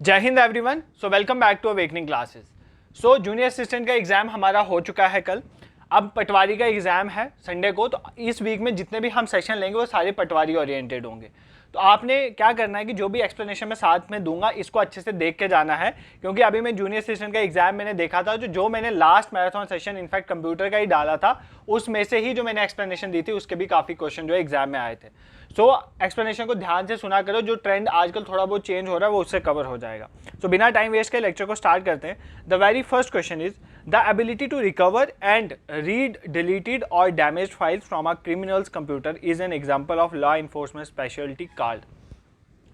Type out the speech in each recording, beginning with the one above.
जय हिंद everyone. So welcome back to awakening classes. So junior assistant का exam हमारा हो चुका है कल। अब पटवारी का एग्जाम है संडे को। तो इस वीक में जितने भी हम सेशन लेंगे वो सारे पटवारी ओरिएंटेड होंगे। तो आपने क्या करना है कि जो भी एक्सप्लेनेशन मैं साथ में दूंगा इसको अच्छे से देख के जाना है, क्योंकि अभी मैं जूनियर असिस्टेंट का एग्जाम मैंने देखा था, जो मैंने last marathon session in fact computer का ही डाला था, उसमें से ही जो मैंने एक्सप्लेनेशन दी थी उसके भी काफ़ी क्वेश्चन जो एग्जाम में आए थे। सो एक्सप्लेनेशन को ध्यान से सुना करो, जो ट्रेंड आजकल थोड़ा बहुत चेंज हो रहा है वो उससे कवर हो जाएगा। सो बिना टाइम वेस्ट के लेक्चर को स्टार्ट करते हैं। The very first question is the ability to recover and read deleted और damage files from a criminal's computer is an example of law enforcement speciality card.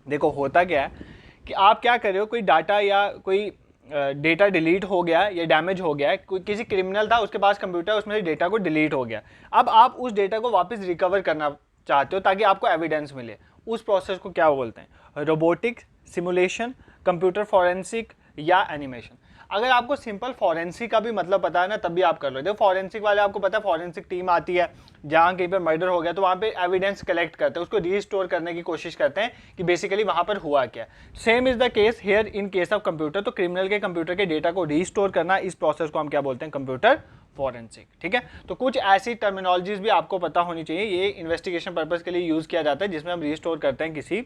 देखो होता क्या है कि आप क्या कर रहे हो, कोई डाटा या कोई डेटा डिलीट हो गया या डैमेज हो गया है, किसी क्रिमिनल था उसके पास कंप्यूटर, उसमें डेटा को डिलीट हो गया। अब आप उस डेटा को वापस रिकवर करना चाहते हो ताकि आपको एविडेंस मिले। उस प्रोसेस को क्या बोलते हैं? रोबोटिक्स, सिमुलेशन, कंप्यूटर फॉरेंसिक या एनिमेशन। अगर आपको सिंपल फॉरेंसिक का भी मतलब पता है ना तब भी आप कर लो। देखो फॉरेंसिक वाले आपको पता है फॉरेंसिक टीम आती है, जहाँ कहीं पर मर्डर हो गया तो वहाँ पे एविडेंस कलेक्ट करते हैं, उसको रीस्टोर करने की कोशिश करते हैं कि बेसिकली वहाँ पर हुआ क्या। Same is the case here in case of computer. तो क्रिमिनल के कंप्यूटर के डेटा को रीस्टोर करना, इस प्रोसेस को हम क्या बोलते हैं? Computer forensic. ठीक है, तो कुछ ऐसी टर्मिनोलॉजीज भी आपको पता होनी चाहिए। ये इन्वेस्टिगेशन पर्पस के लिए यूज किया जाता है, जिसमें हम रीस्टोर करते हैं किसी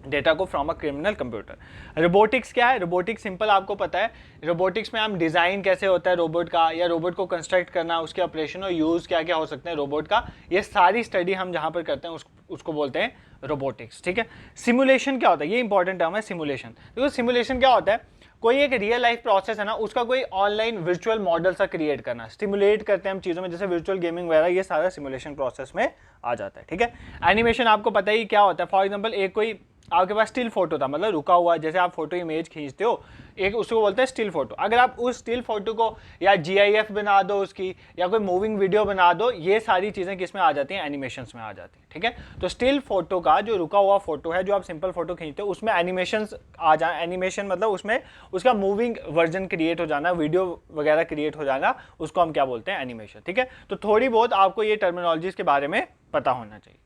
डेटा को from a criminal computer. Robotics क्या है? रोबोटिक्स सिंपल आपको पता है। रोबोटिक्स में हम डिज़ाइन कैसे होता है रोबोट का, या रोबोट को कंस्ट्रक्ट करना, उसके ऑपरेशन और यूज़ क्या क्या हो सकते हैं रोबोट का, ये सारी स्टडी हम जहाँ पर करते हैं उसको बोलते हैं रोबोटिक्स। ठीक है, सिमुलेशन क्या होता है? ये इंपॉर्टेंट टर्म है सिमुलेशन। देखो सिमुलेशन क्या होता है? कोई एक रियल लाइफ प्रोसेस है ना, उसका कोई ऑनलाइन वर्चुअल मॉडल सा क्रिएट करना, स्टिमुलेट करते हैं हम चीज़ों में, जैसे वर्चुअल गेमिंग वगैरह, ये सारा सिमुलेशन प्रोसेस में आ जाता है। ठीक है, एनिमेशन आपको पता ही क्या होता है। फॉर एग्जांपल एक कोई आपके पास स्टिल फोटो था, मतलब रुका हुआ, जैसे आप फोटो इमेज खींचते हो, एक उसको बोलते हैं स्टिल फोटो। अगर आप उस स्टिल फोटो को या GIF बना दो उसकी, या कोई मूविंग वीडियो बना दो, ये सारी चीज़ें किस में आ जाती हैं? एनिमेशंस में आ जाती हैं। ठीक है, तो स्टिल फोटो का जो रुका हुआ फोटो है, जो आप सिंपल फोटो खींचते हो, उसमें एनिमेशंस आ जाए। एनिमेशन मतलब उसमें उसका मूविंग वर्जन क्रिएट हो जाना, वीडियो वगैरह क्रिएट हो जाना, उसको हम क्या बोलते हैं? एनिमेशन। ठीक है, तो थोड़ी बहुत आपको ये टर्मिनोलॉजीज के बारे में पता होना चाहिए।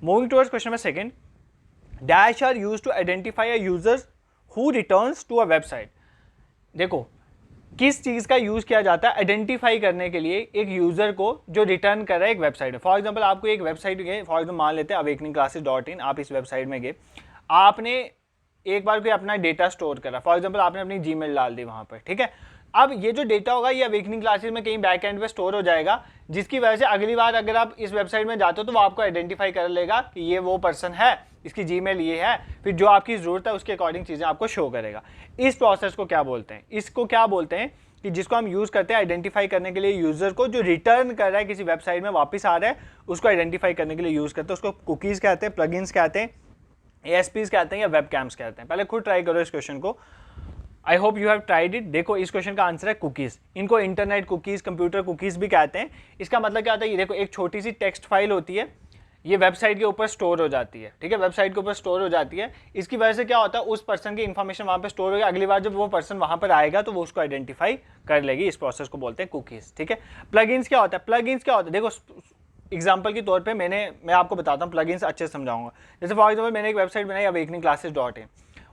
Moving towards question number second, dash are use to identify a user who returns to a website. देखो किस चीज़ का यूज़ किया जाता है आइडेंटिफाई करने के लिए एक यूज़र को जो रिटर्न कर रहा है एक वेबसाइट में। फॉर एग्जांपल आपको एक वेबसाइट गए, फॉर एग्जांपल मान लेते हैं awakeningclasses.in, आप इस वेबसाइट में गए, आपने एक बार कोई अपना डेटा स्टोर करा, फॉर एग्जांपल आपने अपनी जीमेल डाल दी वहाँ पर। ठीक है, अब ये जो डेटा होगा ये अवेकनिंग क्लासेस में कहीं बैक एंड पे स्टोर हो जाएगा, जिसकी वजह से अगली बार अगर आप इस वेबसाइट में जाते हो तो वो आपको आइडेंटिफाई कर लेगा कि ये वो पर्सन है, इसकी जीमेल ये है, फिर जो आपकी ज़रूरत है उसके अकॉर्डिंग चीज़ें आपको शो करेगा। इस प्रोसेस को क्या बोलते हैं? इसको क्या बोलते हैं कि जिसको हम यूज़ करते हैं आइडेंटिफाई करने के लिए यूज़र को, जो रिटर्न कर रहा है किसी वेबसाइट में वापस आ रहा है, उसको आइडेंटिफाई करने के लिए यूज़ करते हैं। उसको कुकीज़ कहते हैं, प्लगइन्स कहते हैं, ASPs कहते हैं, या वेब कैम्स कहते हैं। पहले खुद ट्राई करो इस क्वेश्चन को। I hope you have tried it. देखो इस क्वेश्चन का आंसर है कुकीज़। इनको इंटरनेट कुकीज़, कंप्यूटर कुकीज़ भी कहते हैं। इसका मतलब क्या होता है? ये देखो एक छोटी सी टेक्स्ट फाइल होती है, ये वेबसाइट के ऊपर स्टोर हो जाती है। ठीक है, वेबसाइट के ऊपर स्टोर हो जाती है। इसकी वजह से क्या होता है? उस पर्सन की इंफॉर्मेशन वहाँ पे स्टोर होगी, अगली बार जब वो पर्सन वहाँ पर आएगा तो वो उसको आइडेंटिफाई कर लेगी। इस प्रोसेस को बोलते हैं कुकीज़। ठीक है, प्लगइन्स क्या होता है? प्लगइन्स क्या होता है? देखो एग्जाम्पल के तौर पे मैं आपको बताता हूँ, प्लगइन्स अच्छे से समझाऊंगा। जैसे फॉर एग्जाम्पल मैंने एक वेबसाइट बनाई awakeningclasses.in,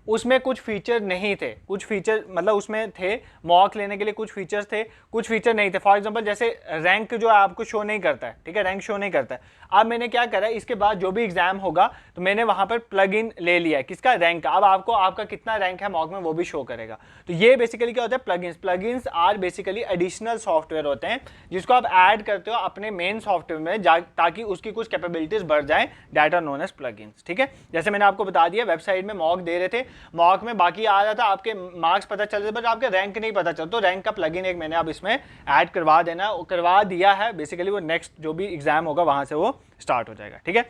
उसमें कुछ फीचर नहीं थे, कुछ फीचर मतलब उसमें थे मॉक लेने के लिए, कुछ फीचर्स थे, कुछ फीचर नहीं थे। फॉर एग्जांपल जैसे रैंक जो आपको शो नहीं करता है। ठीक है, रैंक शो नहीं करता है। अब मैंने क्या करा, इसके बाद जो भी एग्जाम होगा तो मैंने वहां पर प्लग इन ले लिया है, किसका? रैंक का। अब आपको आपका कितना रैंक है मॉक में वो भी शो करेगा। तो ये बेसिकली क्या होता है? Plugins. Plugins are basically additional software होते हैं जिसको आप ऐड करते हो अपने मेन सॉफ्टवेयर में ताकि उसकी कुछ कैपेबिलिटीज बढ़ जाए, that are known as plugins. ठीक है, जैसे मैंने आपको बता दिया, वेबसाइट में मॉक दे रहे थे, मॉक में बाकी आ रहा था, आपके मार्क्स पता चल रहे थे बट आपके रैंक नहीं पता चलता, तो रैंक का प्लगइन एक मैंने अब इसमें ऐड करवा दिया है। बेसिकली वो नेक्स्ट जो भी एग्जाम होगा वहां से वो स्टार्ट हो जाएगा। ठीक है,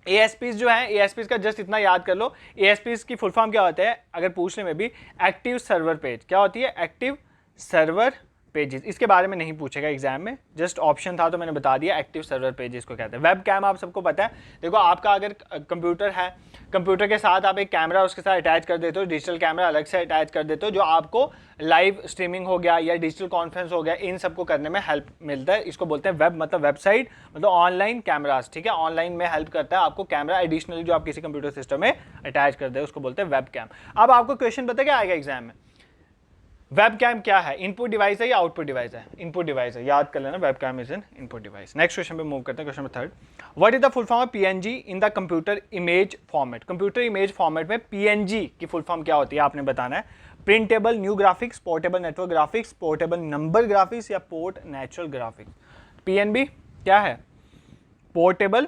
ASPs जो है, ASPs का जस्ट इतना याद कर लो, ASPs की फुल फॉर्म क्या होता है अगर पूछने में भी? Active server page. क्या होती है? एक्टिव सर्वर पेजेस, इसके बारे में नहीं पूछेगा एग्जाम में, जस्ट ऑप्शन था तो मैंने बता दिया। एक्टिव सर्वर पेजेस को कहते हैं। वेब कैम आप सबको पता है, देखो आपका अगर कंप्यूटर है, कंप्यूटर के साथ आप एक कैमरा उसके साथ अटैच कर देते हो, डिजिटल कैमरा अलग से अटैच कर देते हो, जो आपको लाइव स्ट्रीमिंग हो गया या डिजिटल कॉन्फ्रेंस हो गया, इन सबको करने में हेल्प मिलता है। इसको बोलते हैं वेब, मतलब वेबसाइट, मतलब ऑनलाइन कैमरास, ठीक है, ऑनलाइन में हेल्प करता है आपको कैमरा एडिशनली जो आप किसी कंप्यूटर सिस्टम में अटैच कर दे, उसको बोलते हैं वेब कैम। अब आपको क्वेश्चन पता क्या आएगा एग्जाम में, वेब कैम क्या है, इनपुट डिवाइस है या आउटपुट डिवाइस है? इनपुट डिवाइस है, याद कर लेना, webcam is an input device. Next question पे मूव करते हैं, question number 3, what is the full form of PNG in the computer image format? Computer image format में पीएनजी की फुल फॉर्म क्या होती है आपने बताना है। Printable new graphics, portable network graphics, portable number graphics या पोर्ट नेचुरल ग्राफिक्स? पीएनबी क्या है? पोर्टेबल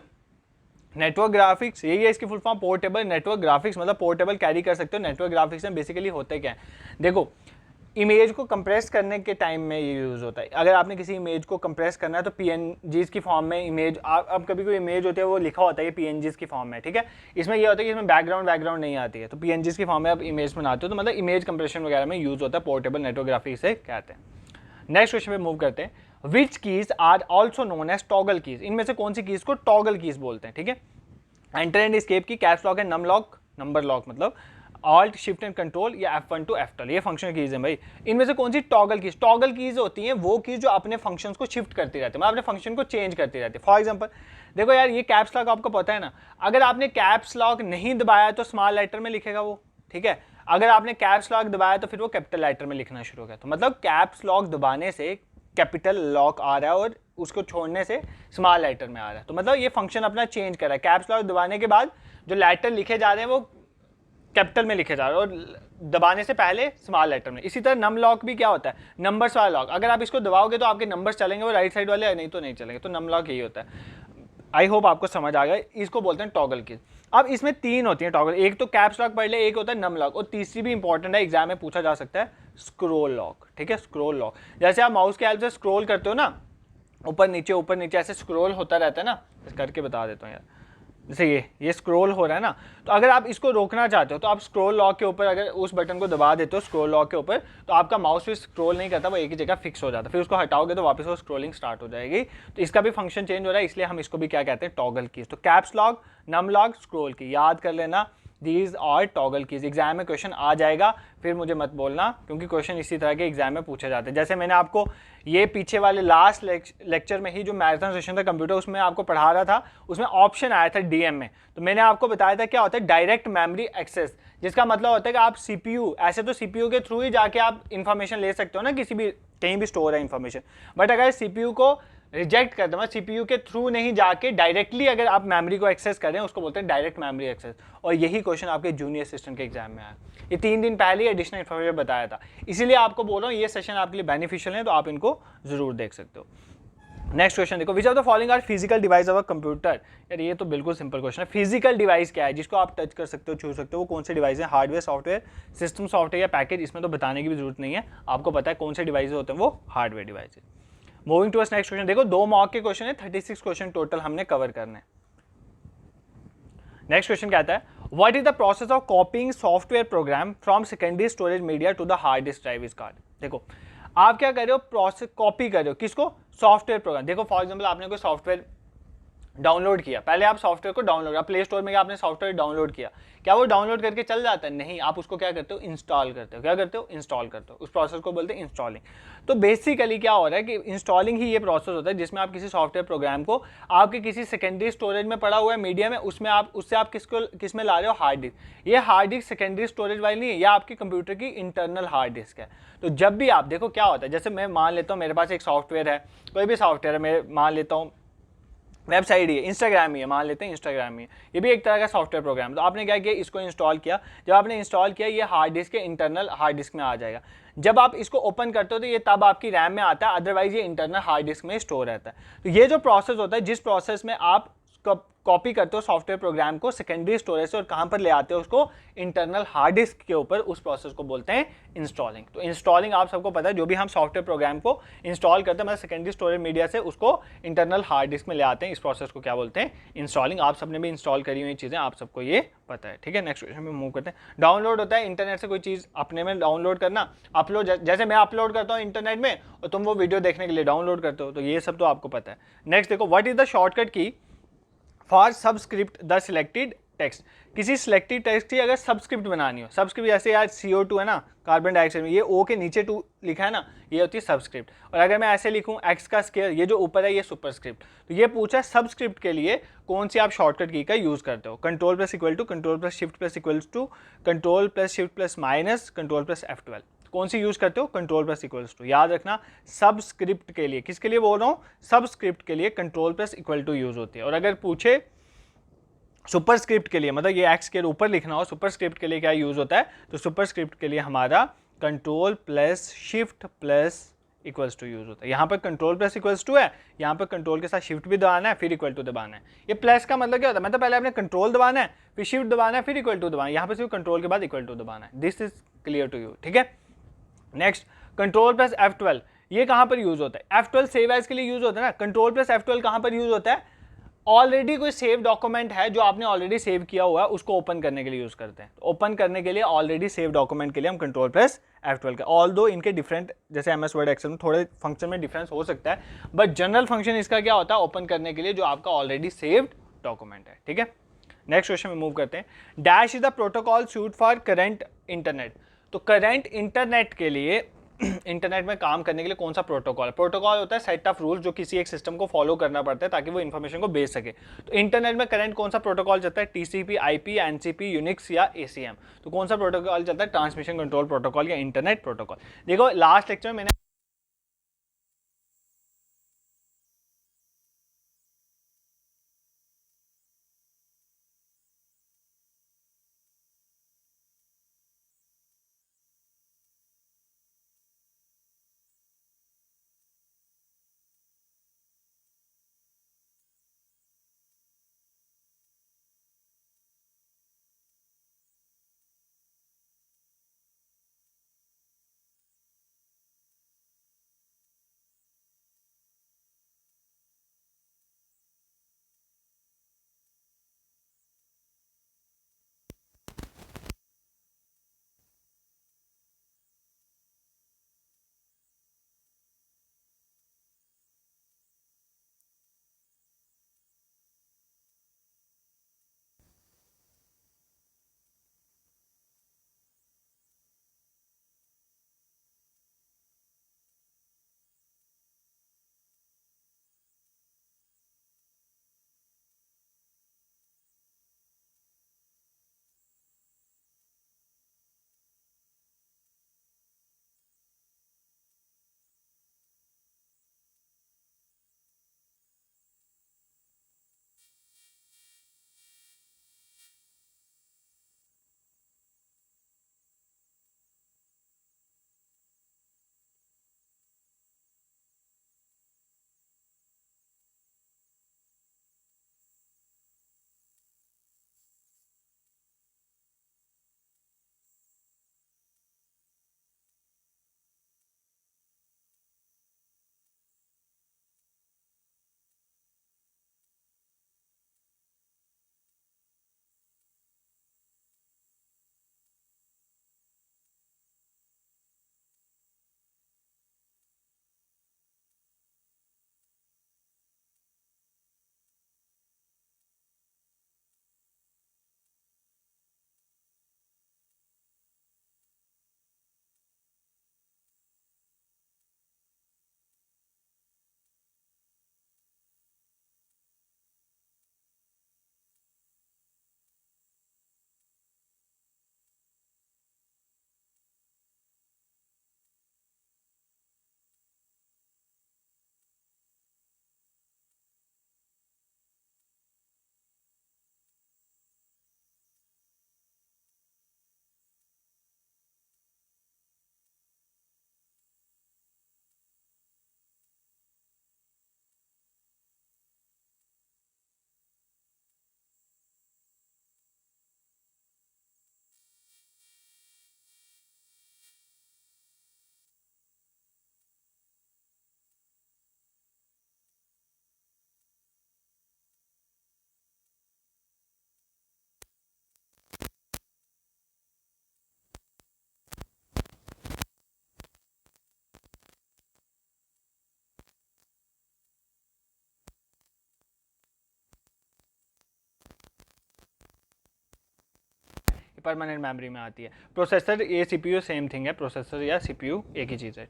नेटवर्क ग्राफिक्स, यही है इसकी full form, portable network graphics, मतलब पोर्टेबल कैरी कर सकते हो। नेटवर्क ग्राफिक्स में बेसिकली होते क्या है, देखो इमेज को कंप्रेस करने के टाइम में ये यूज़ होता है। अगर आपने किसी इमेज को कंप्रेस करना है तो पीएनजीज की फॉर्म में इमेज, अब कभी कोई इमेज होती है वो लिखा होता है ये पीएनजीज की फॉर्म में, ठीक है। इसमें ये होता है कि इसमें बैकग्राउंड नहीं आती है, तो पीएनजीज की फॉर्म में आप इमेज बनाते हो, तो मतलब इमेज कंप्रेशन वगैरह में यूज़ होता है, पोर्टेबल नेटवर्क ग्राफिक्स से कहते हैं। नेक्स्ट क्वेश्चन पे मूव करते हैं, which keys are also known as toggle keys? इनमें से कौन सी कीज को टॉगल कीज बोलते हैं, ठीक है। Enter and escape key, caps lock है, नम लॉक, नंबर लॉक मतलब ऑल्ट शिफ्ट एंड कंट्रोल या F1 to F12, ये फंक्शन कीज है भाई। इनमें से कौन सी टॉगल कीज? टॉगल कीज होती हैं वो कीज जो अपने फंक्शंस को शिफ्ट करती रहती है, मतलब अपने फंक्शन को चेंज करती रहती है। फॉर एग्जांपल देखो यार, ये कैप्स लॉक आपको पता है ना, अगर आपने कैप्स लॉक नहीं दबाया तो स्मॉल लेटर में लिखेगा वो, ठीक है। अगर आपने कैप्स लॉक दबाया तो फिर वो कैपिटल लेटर में लिखना शुरू हो गया, तो मतलब कैप्स लॉक दबाने से कैपिटल लॉक आ रहा है और उसको छोड़ने से स्मॉल लेटर में आ रहा है, तो मतलब ये फंक्शन अपना चेंज कर रहा है। कैप्स लॉक दबाने के बाद जो लेटर लिखे जा रहे हैं वो कैपिटल में लिखे जा रहे हैं और दबाने से पहले स्मॉल लेटर में। इसी तरह नम लॉक भी क्या होता है, नंबर्स वाला लॉक, अगर आप इसको दबाओगे तो आपके नंबर्स चलेंगे वो राइट साइड वाले, नहीं तो नहीं चलेंगे, तो नम लॉक यही होता है। आई होप आपको समझ आ गया, इसको बोलते हैं टॉगल कीज। अब इसमें 3 होती हैं टॉगल, एक तो कैप्स लॉक पढ़ ले, एक होता है नम लॉक, और तीसरी भी इंपॉर्टेंट है, एग्जाम में पूछा जा सकता है, स्क्रोल लॉक, ठीक है। स्क्रोल लॉक, जैसे आप माउस के हेल्प से स्क्रोल करते हो ना, ऊपर नीचे ऐसे स्क्रोल होता रहता है ना, करके बता देता हूँ यार, जैसे ये स्क्रॉल हो रहा है ना, तो अगर आप इसको रोकना चाहते हो तो आप स्क्रॉल लॉक के ऊपर अगर उस बटन को दबा देते हो स्क्रॉल लॉक के ऊपर, तो आपका माउस भी स्क्रॉल नहीं करता, वो एक ही जगह फिक्स हो जाता है, फिर उसको हटाओगे तो वापस वो स्क्रॉलिंग स्टार्ट हो जाएगी। तो इसका भी फंक्शन चेंज हो रहा है, इसलिए हम इसको भी क्या कहते हैं, टॉगल कीज। तो caps lock, num lock, scroll key, याद कर लेना, these are toggle keys. Exam में क्वेश्चन आ जाएगा, फिर मुझे मत बोलना, क्योंकि क्वेश्चन इसी तरह के एग्जाम में पूछे जाते हैं। जैसे मैंने आपको ये पीछे वाले लास्ट लेक्चर में ही जो मैराथन सेशन था कंप्यूटर, उसमें आपको पढ़ा रहा था, उसमें ऑप्शन आया था डीएम में, तो मैंने आपको बताया था क्या होता है डायरेक्ट मेमोरी एक्सेस, जिसका मतलब होता है कि आप सीपीयू, ऐसे तो सीपीयू के थ्रू ही जाके आप इंफॉर्मेशन ले सकते हो ना, किसी भी कहीं भी स्टोर है इंफॉर्मेशन, बट अगर सीपीयू को रिजेक्ट कर दो, सीपीयू के थ्रू नहीं जाके डायरेक्टली अगर आप मेमोरी को एक्सेस करें, उसको बोलते हैं डायरेक्ट मेमोरी एक्सेस। और यही क्वेश्चन आपके जूनियर असिस्टेंट के एग्जाम में आया, ये 3 दिन पहले ही एडिशनल इन्फॉर्मेशन बताया था, इसीलिए आपको बोल रहा हूँ ये सेशन आपके लिए बेनिफिशियल है, तो आप इनको जरूर देख सकते हो। नेक्स्ट क्वेश्चन देखो, which of the following are physical device of a computer? यार ये तो बिल्कुल सिंपल क्वेश्चन है। फिजिकल डिवाइस क्या है जिसको आप टच कर सकते हो, छू सकते हो, वो कौन से डिवाइस है? हार्डवेयर, सॉफ्टवेयर, सिस्टम सॉफ्टवेयर या पैकेज? इसमें तो बताने की भी जरूरत नहीं है, आपको पता है कौन से डिवाइस होते हैं, वो हार्डवेयर डिवाइस है। मूविंग टू नेक्स्ट क्वेश्चन, देखो 2 मॉक के क्वेश्चन है, 36 क्वेश्चन टोटल हमने कवर करने। नेक्स्ट क्वेश्चन कहता है, what is the process of copying software program from secondary storage media to the hard disk drive is called? देखो आप क्या कर रहे हो, प्रोसेस कॉपी कर रहे हो, किसको? Software program. देखो फॉर एग्जांपल आपने कोई सॉफ्टवेयर डाउनलोड किया, पहले आप सॉफ्टवेयर को डाउनलोड, प्ले स्टोर में आपने सॉफ्टवेयर डाउनलोड किया, क्या वो डाउनलोड करके चल जाता है? नहीं, आप उसको क्या करते हो, इंस्टॉल करते हो। क्या करते हो? इंस्टॉल करते हो। उस प्रोसेस को बोलते हैं इंस्टॉलिंग। तो बेसिकली क्या हो रहा है कि इंस्टॉलिंग ही ये प्रोसेस होता है जिसमें आप किसी सॉफ्टवेयर प्रोग्राम को आपके किसी सेकेंडरी स्टोरेज में पड़ा हुआ है मीडिया में, उसमें आप उससे आप किस में ला रहे हो? Hard disk. ये हार्ड डिस्क सेकेंडरी स्टोरेज वाली नहीं है, यह आपके कंप्यूटर की इंटरनल हार्ड डिस्क है। तो जब भी आप देखो क्या होता है, जैसे मैं मान लेता हूँ मेरे पास एक सॉफ्टवेयर है, कोई भी सॉफ्टवेयर है, मैं मान लेता हूँ वेबसाइट ही है, इंस्टाग्राम ही है, मान लेते हैं इंस्टाग्राम ही है, ये भी एक तरह का सॉफ्टवेयर प्रोग्राम। तो आपने क्या किया, इसको इंस्टॉल किया, जब आपने इंस्टॉल किया ये हार्ड डिस्क के इंटरनल हार्ड डिस्क में आ जाएगा। जब आप इसको ओपन करते हो तो ये तब आपकी रैम में आता है, अदरवाइज ये इंटरनल हार्ड डिस्क में स्टोर रहता है। तो ये जो प्रोसेस होता है, जिस प्रोसेस में आप कॉपी करते हो सॉफ्टवेयर प्रोग्राम को सेकेंडरी स्टोरेज से और कहाँ पर ले आते हो उसको, इंटरनल हार्ड डिस्क के ऊपर। उस प्रोसेस को बोलते हैं इंस्टॉलिंग। तो इंस्टॉलिंग आप सबको पता है, जो भी हम सॉफ्टवेयर प्रोग्राम को इंस्टॉल करते हैं मतलब सेकेंडरी स्टोरेज मीडिया से उसको इंटरनल हार्ड डिस्क में ले आते हैं, इस प्रोसेस को क्या बोलते हैं, इंस्टॉलिंग। आप सबने भी इंस्टॉल करी हुई चीज़ें, आप सबको ये पता है, ठीक है। नेक्स्ट क्वेश्चन में मूव करते हैं। डाउनलोड होता है इंटरनेट से कोई चीज़ अपने में डाउनलोड करना, अपलोड, जैसे मैं अपलोड करता हूँ इंटरनेट में और तुम वो वीडियो देखने के लिए डाउनलोड करते हो, तो ये सब तो आपको पता है। नेक्स्ट देखो, व्हाट इज द शॉर्टकट की for subscript the selected text. किसी सिलेक्टेड टेक्स्ट की अगर सबस्क्रिप्ट बनानी हो, सबस्क्रिप्ट जैसे यार CO2 है ना, कार्बन डाइऑक्साइड में, ये O के नीचे 2 लिखा है ना, ये होती है सबस्क्रिप्ट। और अगर मैं ऐसे लिखूं x का स्क्वायर, ये जो ऊपर है ये सुपरस्क्रिप्ट। तो ये पूछा सबस्क्रिप्ट के लिए कौन सी आप शॉर्टकट की का यूज करते हो। Control plus equal to, control plus shift plus equals to, control plus shift plus minus, control plus F12। कौन सी यूज करते हो, कंट्रोल प्लस इक्वल्स टू। याद रखना सबस्क्रिप्ट के लिए, किसके लिए बोल रहा हूँ, सबस्क्रिप्ट के लिए control plus equal to use होती है। और अगर पूछे सुपरस्क्रिप्ट के लिए, मतलब ये एक्स के ऊपर लिखना हो, सुपरस्क्रिप्ट के लिए क्या यूज होता है, तो सुपरस्क्रिप्ट के लिए हमारा control plus shift plus equals to use होता है। यहाँ पर कंट्रोल प्लस इक्वल्स टू है, यहाँ पर कंट्रोल के साथ शिफ्ट भी दबाना है, फिर इक्वल टू दबाना है। ये प्लस का मतलब क्या होता है, मतलब पहले आपने कंट्रोल दबाना है, फिर शिफ्ट दबाना है, फिर इक्वल टू दबाना है। यहाँ पर सिर्फ कंट्रोल के बाद इक्वल टू दबाना है। This is clear to you, ठीक है। नेक्स्ट, कंट्रोल प्लस F12, ये कहाँ पर यूज होता है, F12 सेव एज के लिए यूज होता है ना। कंट्रोल प्लस F12 कहाँ पर यूज होता है, ऑलरेडी कोई सेव डॉक्यूमेंट है जो आपने ऑलरेडी सेव किया हुआ है, उसको ओपन करने के लिए यूज करते हैं। तो ओपन करने के लिए ऑलरेडी सेव डॉक्यूमेंट के लिए हम कंट्रोल प्लस F12 का, ऑल दो इनके डिफरेंट, जैसे MS वर्ड एक्सेल में थोड़े फंक्शन में डिफरेंस हो सकता है, बट जनरल फंक्शन इसका क्या होता है, ओपन करने के लिए जो आपका ऑलरेडी सेव्ड डॉक्यूमेंट है, ठीक है। नेक्स्ट क्वेश्चन में मूव करते हैं। Dash is the protocol suit for current internet. तो करंट इंटरनेट के लिए इंटरनेट में काम करने के लिए कौन सा प्रोटोकॉल, प्रोटोकॉल होता है सेट ऑफ रूल्स जो किसी एक सिस्टम को फॉलो करना पड़ता है ताकि वो इन्फॉर्मेशन को भेज सके। तो इंटरनेट में करंट कौन सा प्रोटोकॉल चलता है, TCP, IP, NCP, यूनिक्स या ACM। तो कौन सा प्रोटोकॉल चलता है, ट्रांसमिशन कंट्रोल प्रोटोकॉल या इंटरनेट प्रोटोकॉल। देखो लास्ट लेक्चर में मैंने परमानेंट मेमोरी में आती है। प्रोसेसर ये CPU सेम थिंग है, प्रोसेसर या CPU एक ही चीज़ है।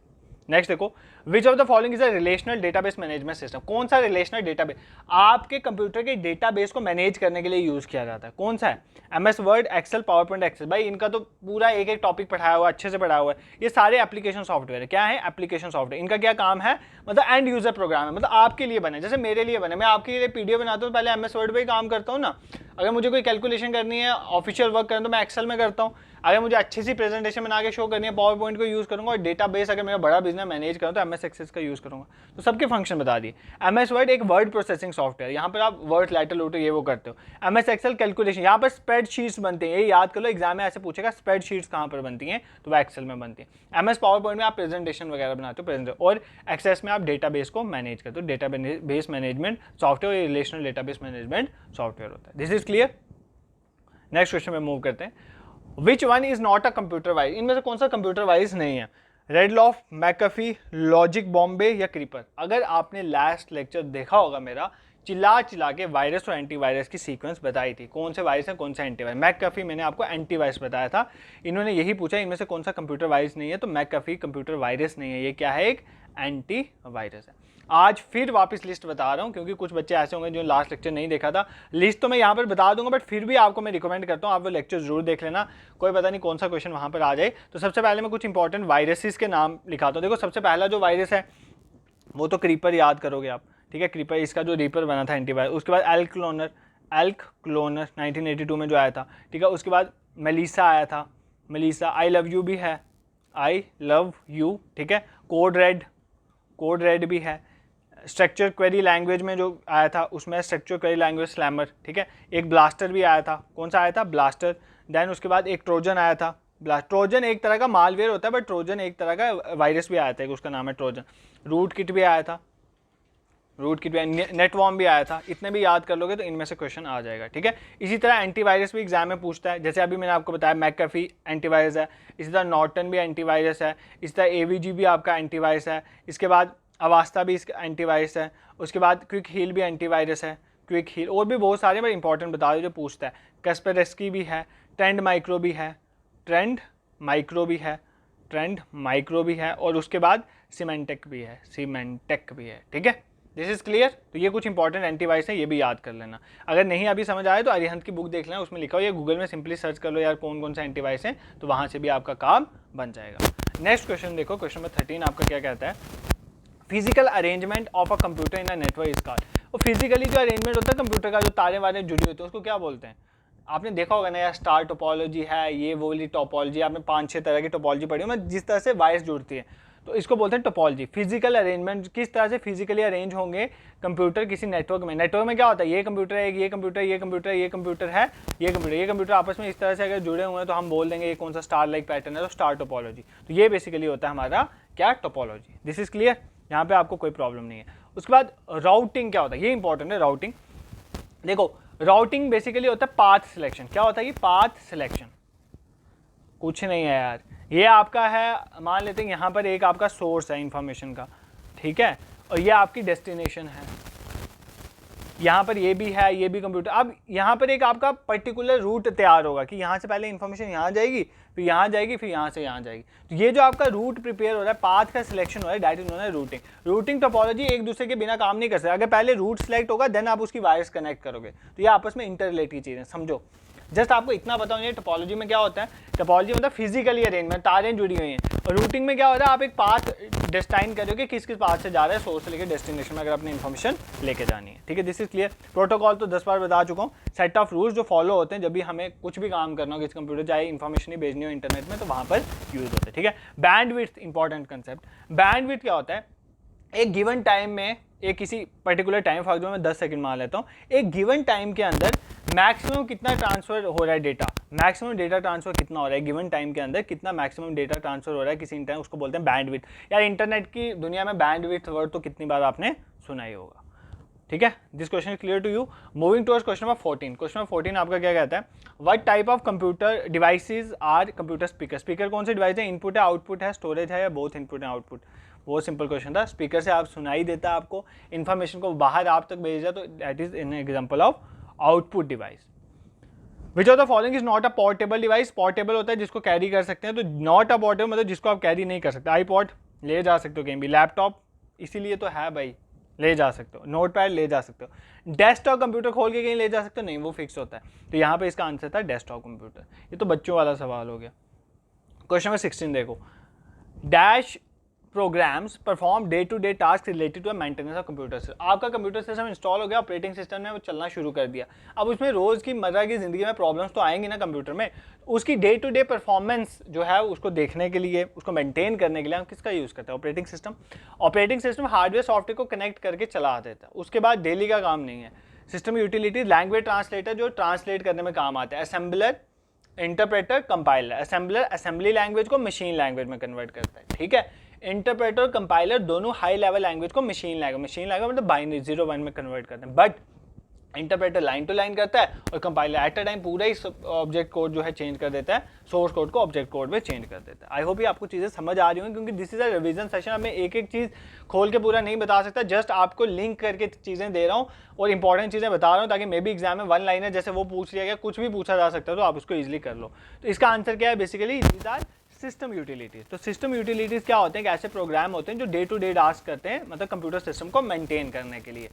नेक्स्ट देखो, which of the following is a relational database management system. कौन सा रिलेशनल डेटाबेस आपके कंप्यूटर के डेटाबेस को मैनेज करने के लिए यूज़ किया जाता है, कौन सा है? MS Word, Excel, PowerPoint, Excel. भाई इनका तो पूरा एक एक टॉपिक पढ़ाया हुआ है, अच्छे से पढ़ाया हुआ है। ये सारे एप्लीकेशन सॉफ्टवेयर है। क्या है? Application software. इनका क्या काम है? मतलब एंड यूजर प्रोग्राम है, मतलब आपके लिए बने, जैसे मेरे लिए बने। मैं आपके लिए PDF बनाता हूँ, पहले MS वर्ड पर ही काम करता हूँ ना। अगर मुझे कोई कैलकुलेशन करनी है, ऑफिशियल वर्क करना, तो मैं एक्सेल में करता हूँ। अगर मुझे अच्छी सी प्रेजेंटेशन बना के शो करनी है, पावर पॉइंट को यूज़ करूँगा। और डेटाबेस अगर मेरा बड़ा बिजनेस मैनेज करूँ तो MS एक्सेस का यूज़ करूँगा। तो सबके फंक्शन बता दिए। MS वर्ड एक वर्ड प्रोसेसिंग सॉफ्टवेयर, यहाँ पर आप वर्ड लेटर लूटर ये वो करते हो। MS एक्सेल कैलकुलेशन, यहाँ पर स्प्रेडशीट्स बनती हैं, ये याद कर लो, एग्जाम में ऐसे पूछेगा स्प्रेडशीट्स कहाँ पर बनती हैं, तो वह एक्सेल में बनती है। MS पावर पॉइंट में आप प्रेजेंटेशन वगैरह बनाते हो, प्रेजेंटेशन। और एक्सेस में आप डेटाबेस को मैनेज करते हो, database management software, relational database management software होता है। This is clear. Next question में मूव करते हैं। Which one is not a computer virus. इनमें से कौन सा कंप्यूटर वायरस नहीं है? रेडलॉफ, मैकफी, लॉजिक बॉम्बे या क्रीपर। अगर आपने लास्ट लेक्चर देखा होगा मेरा, चिल्ला चिल्ला के वायरस और एंटीवायरस की सीक्वेंस बताई थी, कौन से वायरस है कौन सा एंटीवायरस। मैकफी मैंने आपको एंटीवायरस बताया था। इन्होंने यही पूछा इनमें से कौन सा कंप्यूटर वायरस नहीं है, तो मैकफी कंप्यूटर वायरस नहीं है, ये क्या है? एक एंटीवायरस है। आज फिर वापस लिस्ट बता रहा हूँ, क्योंकि कुछ बच्चे ऐसे होंगे जो लास्ट लेक्चर नहीं देखा था। लिस्ट तो मैं यहाँ पर बता दूंगा, बट फिर भी आपको मैं रिकमेंड करता हूँ आप वो लेक्चर जरूर देख लेना, कोई पता नहीं कौन सा क्वेश्चन वहाँ पर आ जाए। तो सबसे पहले मैं कुछ इंपॉर्टेंट वायरसेस के नाम लिखाता हूँ। देखो सबसे पहला जो वायरस है वो तो क्रीपर याद करोगे आप, ठीक है? क्रीपर, इसका जो रीपर बना था एंटीवायरस। उसके बाद एल्क क्लोनर 1982 में जो आया था, ठीक है? उसके बाद मेलिसा आया था, मेलिसा। आई लव यू भी है, आई लव यू, ठीक है? कोड रेड भी है। स्ट्रक्चर क्वेरी लैंग्वेज में जो आया था उसमें स्ट्रक्चर क्वेरी लैंग्वेज स्लैमर, ठीक है? एक ब्लास्टर भी आया था, कौन सा आया था? ब्लास्टर। देन उसके बाद एक ट्रोजन आया था। ट्रोजन एक तरह का मालवेयर होता है, बट ट्रोजन एक तरह का वायरस भी आया था, उसका नाम है ट्रोजन। रूट किट भी आया था, नेटवॉर्म भी आया था। इतने भी याद कर लोगे तो इनमें से क्वेश्चन आ जाएगा, ठीक है? इसी तरह एंटीवायरस भी एग्जाम में पूछता है, जैसे अभी मैंने आपको बताया मैकफी एंटीवायरस है, इसी तरह नॉर्टन भी एंटीवायरस है, इसी तरह AVG भी आपका एंटीवायरस है, इसके बाद अवास्ता भी इसका एंटीवायरस है, उसके बाद क्विक हील भी एंटीवायरस है, क्विक हील। और भी बहुत सारे, बट इंपॉर्टेंट बता दो जो पूछता है। कैस्पेरेस्की भी है, ट्रेंड माइक्रो भी है, और उसके बाद सीमेंटेक भी है, ठीक है? This is clear. तो ये कुछ इंपॉर्टेंट एंटीवायरस है, ये भी याद कर लेना। अगर नहीं अभी समझ आए तो अरिहंत की बुक देख लेना, उसमें लिखा हो, या गूगल में सिंपली सर्च कर लो यार कौन कौन सा एंटीवायरस है, तो वहाँ से भी आपका काम बन जाएगा। नेक्स्ट क्वेश्चन देखो, क्वेश्चन नंबर 13 आपका क्या कहता है? Physical arrangement of a computer in a network is called. और फिजिकली जो अरेंजमेंट होता है कंप्यूटर का, जो तारे वारे जुड़ी होती है, उसको क्या बोलते हैं? आपने देखा होगा ना यार, स्टार टोपोलॉजी है, ये वो वाली टोपोलॉजी, आपने 5-6 तरह की टोपोलॉजी पढ़ी हो, मैं जिस तरह से वायर्स जुड़ती है, तो इसको बोलते हैं टोपोलॉजी। फिजिकल अरेंजमेंट, किस तरह से फिजिकली अरेंज होंगे कंप्यूटर किसी नेटवर्क में। नेटवर्क में क्या होता है? ये कंप्यूटर है, ये कंप्यूटर है, ये कंप्यूटर है, ये कंप्यूटर है, ये कंप्यूटर आपस में इस तरह से अगर जुड़े हुए हैं तो हम बोल देंगे ये कौन सा स्टार लाइक पैटर्न है, तो स्टार टोपोलॉजी। तो ये बेसिकली होता है हमारा क्या? टोपोलॉजी। दिस इज क्लियर, यहाँ पे आपको कोई प्रॉब्लम नहीं है। उसके बाद राउटिंग क्या होता है? ये इंपॉर्टेंट है राउटिंग। देखो राउटिंग बेसिकली होता है पाथ सिलेक्शन। क्या होता है ये? Path selection. कुछ नहीं है यार, ये आपका है, मान लेते हैं यहाँ पर एक आपका सोर्स है इंफॉर्मेशन का, ठीक है? और ये आपकी डेस्टिनेशन है, यहाँ पर ये भी है, ये भी कंप्यूटर। अब यहाँ पर एक आपका पर्टिकुलर रूट तैयार होगा कि यहाँ से पहले इन्फॉर्मेशन यहाँ जाएगी, फिर यहाँ जाएगी, फिर यहाँ से यहाँ जाएगी। तो ये जो आपका रूट प्रिपेयर हो रहा है, पाथ का सिलेक्शन हो रहा है, that is known as routing. Routing topology एक दूसरे के बिना काम नहीं कर सकते। अगर पहले रूट सेलेक्ट होगा देन आप उसकी वायर्स कनेक्ट करोगे, तो ये आपस में इंटररिलेट की चीज़ें, समझो। जस्ट आपको इतना पता होना चाहिए टोपोलॉजी में क्या होता है। टोपोलॉजी मतलब फिजिकली अरेंजमेंट, तारें जुड़ी हुई हैं। और रूटिंग में क्या होता है? आप एक पाथ डिस्टाइन करोगे किस किस पाथ से जा रहा है, सोर्स से लेकर डेस्टिनेशन में, अगर अपनी इन्फॉर्मेशन लेके जानी है, ठीक है? This is clear. प्रोटोकॉल तो 10 बार बता चुका हूँ। सेट ऑफ रूल्स जो फॉलो होते हैं जब भी हमें कुछ भी काम करना हो किस कंप्यूटर, चाहे इन्फॉर्मेशन ही भेजनी हो इंटरनेट में, तो वहाँ पर यूज होते हैं, ठीक है? Bandwidth important concept. बैंडविड्थ क्या होता है? एक गिवन टाइम में, एक किसी पर्टिकुलर टाइम, फॉर एग्जाम्पल मैं 10 सेकंड मान लेता हूँ, एक गिवन टाइम के अंदर मैक्सिमम कितना ट्रांसफर हो रहा है डेटा, मैक्सिमम डेटा ट्रांसफर कितना हो रहा है गिवन टाइम के अंदर, कितना मैक्सिमम डेटा ट्रांसफर हो रहा है किसी इंटरनेट, उसको बोलते हैं बैंडविड्थ। यार इंटरनेट की दुनिया में बैंडविड्थ वर्ड तो कितनी बार आपने सुना ही होगा, ठीक है? This question is clear to you. Moving towards question number 14। Question number 14 आपका क्या कहता है? What type of computer devices are computer speaker. Speaker कौन से डिवाइस है? इनपुट है, आउटपुट है, स्टोरेज है, या बोथ इनपुट एंड आउटपुट? बहुत सिंपल क्वेश्चन था। स्पीकर से आप सुनाई देता है आपको इन्फॉर्मेशन को बाहर आप तक भेजा, तो that is an example of output device. Which of the following is not a portable device, portable होता है जिसको कैरी कर सकते हैं, तो नॉट अ पोर्टेबल मतलब जिसको आप कैरी नहीं कर सकते। आईपॉड ले जा सकते हो कहीं भी, लैपटॉप इसीलिए तो है भाई, ले जा सकते हो, नोट पैड ले जा सकते हो, डेस्कटॉप कंप्यूटर खोल के कहीं ले जा सकते हो, नहीं वो फिक्स होता है। तो यहाँ पे इसका आंसर था डेस्कटॉप कंप्यूटर। ये तो बच्चों वाला सवाल हो गया। क्वेश्चन नंबर 16 देखो, dash programs perform day to day task related to maintenance of computer system. आपका कंप्यूटर सिस्टम इंस्टॉल हो गया, ऑपरेटिंग सिस्टम ने वो चलना शुरू कर दिया। अब उसमें रोज़ की मर्रा की ज़िंदगी में प्रॉब्लम्स तो आएंगी ना कंप्यूटर में, उसकी डे टू डे परफॉर्मेंस जो है उसको देखने के लिए, उसको मेंटेन करने के लिए हम किसका यूज़ करते हैं? Operating system. Operating system hardware software को कनेक्ट करके चला देता है, उसके बाद डेली का काम नहीं है। सिस्टम यूटिलिटीज, लैंग्वेज ट्रांसलेटर जो ट्रांसलेट करने में काम आता है, assembler, interpreter, compiler. Assembler assembly language को मशीन लैंग्वेज में कन्वर्ट करता है, ठीक है। इंटरप्रेटर और कंपाइलर दोनों हाई लेवल लैंग्वेज को मशीन लैंग्वेज मतलब बाइनरी 0-1 में कन्वर्ट करते हैं। But interpreter line to line करता है और कंपाइलर एट अ टाइम पूरा ही ऑब्जेक्ट कोड जो है चेंज कर देता है, सोर्स कोड को ऑब्जेक्ट कोड में चेंज कर देता है। आई होप ये आपको चीज़ें समझ आ रही होंगी, क्योंकि this is a revision session. अब मैं एक एक चीज़ खोल के पूरा नहीं बता सकता, जस्ट आपको लिंक करके चीज़ें दे रहा हूँ और इंपॉर्टेंट चीज़ें बता रहा हूँ, ताकि मे भी एग्जाम में वन लाइनर जैसे वो पूछ लिया गया, कुछ भी पूछा जा सकता है तो आप उसको ईजिली कर लो। तो इसका आंसर क्या है? Basically these are system utilities. तो सिस्टम यूटिलिटीज क्या होते हैं कि ऐसे प्रोग्राम होते हैं जो डे टू डे टास्क करते हैं, मतलब कंप्यूटर सिस्टम को मेंटेन करने के लिए